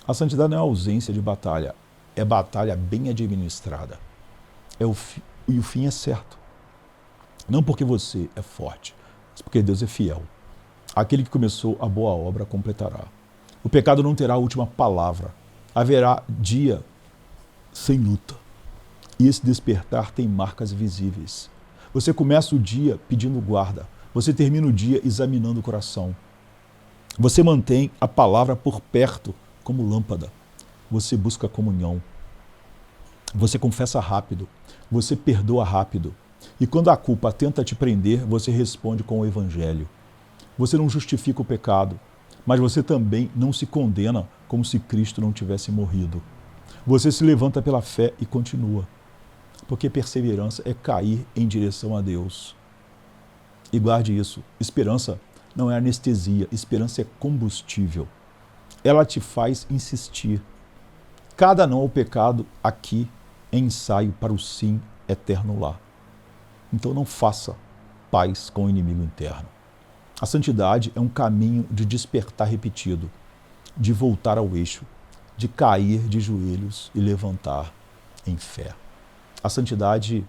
A santidade não é ausência de batalha, é batalha bem administrada. E o fim é certo. Não porque você é forte, mas porque Deus é fiel. Aquele que começou a boa obra completará. O pecado não terá a última palavra. Haverá dia sem luta. E esse despertar tem marcas visíveis. Você começa o dia pedindo guarda. Você termina o dia examinando o coração. Você mantém a palavra por perto como lâmpada. Você busca comunhão. Você confessa rápido. Você perdoa rápido. E quando a culpa tenta te prender, você responde com o evangelho. Você não justifica o pecado, mas você também não se condena como se Cristo não tivesse morrido. Você se levanta pela fé e continua, porque perseverança é cair em direção a Deus. E guarde isso, esperança não é anestesia, esperança é combustível. Ela te faz insistir. Cada não ao pecado aqui é ensaio para o sim eterno lá. Então não faça paz com o inimigo interno. A santidade é um caminho de despertar repetido, de voltar ao eixo, de cair de joelhos e levantar em fé. A santidade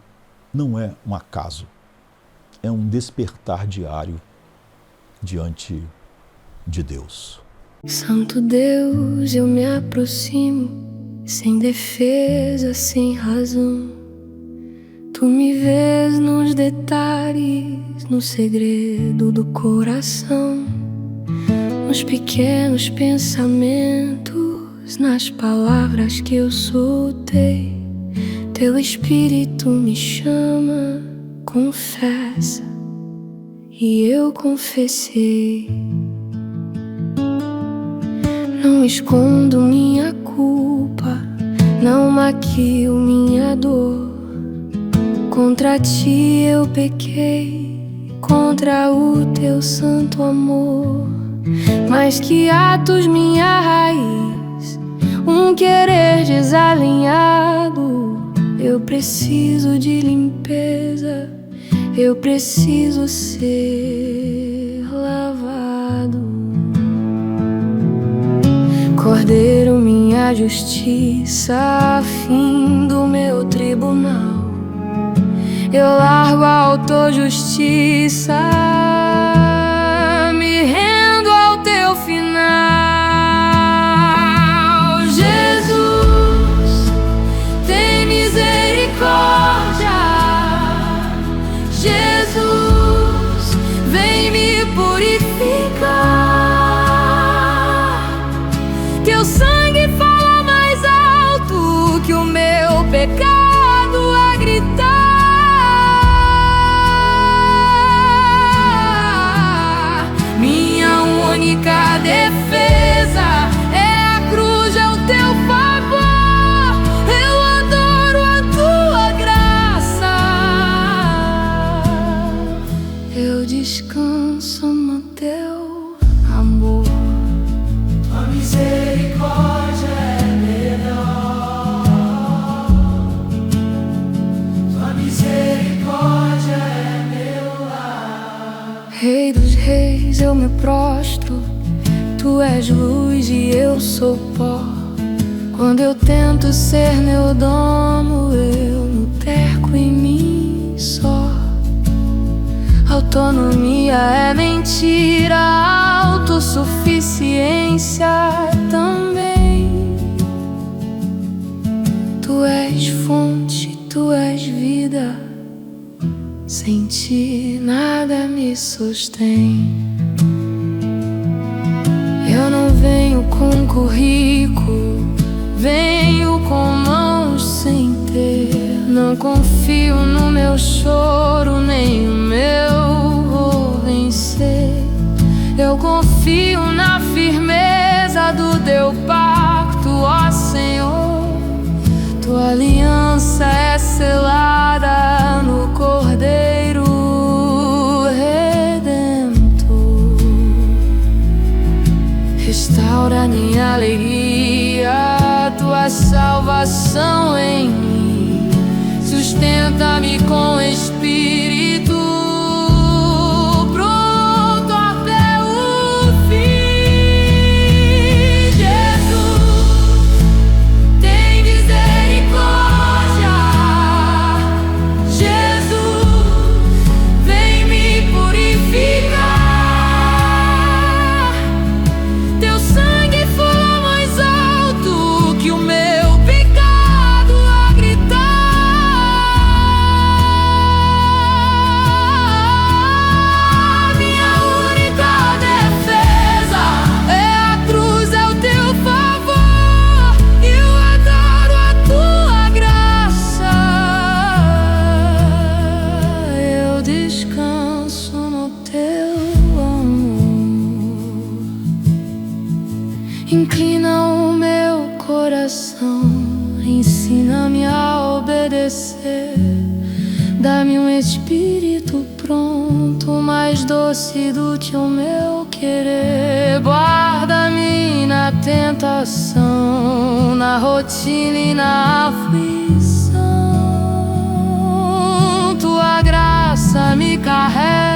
não é um acaso, é um despertar diário diante de Deus. Santo Deus, eu me aproximo, sem defesa, sem razão. Tu me vês nos detalhes, no segredo do coração, nos pequenos pensamentos, nas palavras que eu soltei. Teu Espírito me chama, confessa, e eu confessei. Não escondo minha culpa, não maquio minha dor. Contra ti eu pequei, contra o teu santo amor. Mas que atos minha raiz, um querer desalinhado. Eu preciso de limpeza, eu preciso ser lavado. Cordeiro, minha justiça, fim do meu tribunal. Eu largo a autojustiça, me rendo ao teu final. Jesus, tem misericórdia. Jesus, vem me purificar. Teu sangue fala mais alto que o meu pecado a gritar. és luz e eu sou pó. Quando eu tento ser neodomo, eu no terco em mim só. Autonomia é mentira, autossuficiência também. Tu és fonte, tu és vida, sem ti nada me sustém. Eu não venho com currículo, venho com mãos sem ter. Não confio no meu choro, nem o meu vou vencer. Eu confio na firmeza do teu pacto, ó Senhor. Tua aliança é selada no Cordeiro Redentor. Restaura minha alegria, tua salvação em mim. Sustenta-me com espírito pronto até o fim. Jesus, tem misericórdia. Jesus, vem me purificar. Teu sangue foi mais alto que o meu pecado a gritar. Inclina o meu coração, ensina-me a obedecer. Dá-me um espírito pronto, mais doce do que o meu querer. Guarda-me na tentação, na rotina e na aflição. Tua graça me carrega.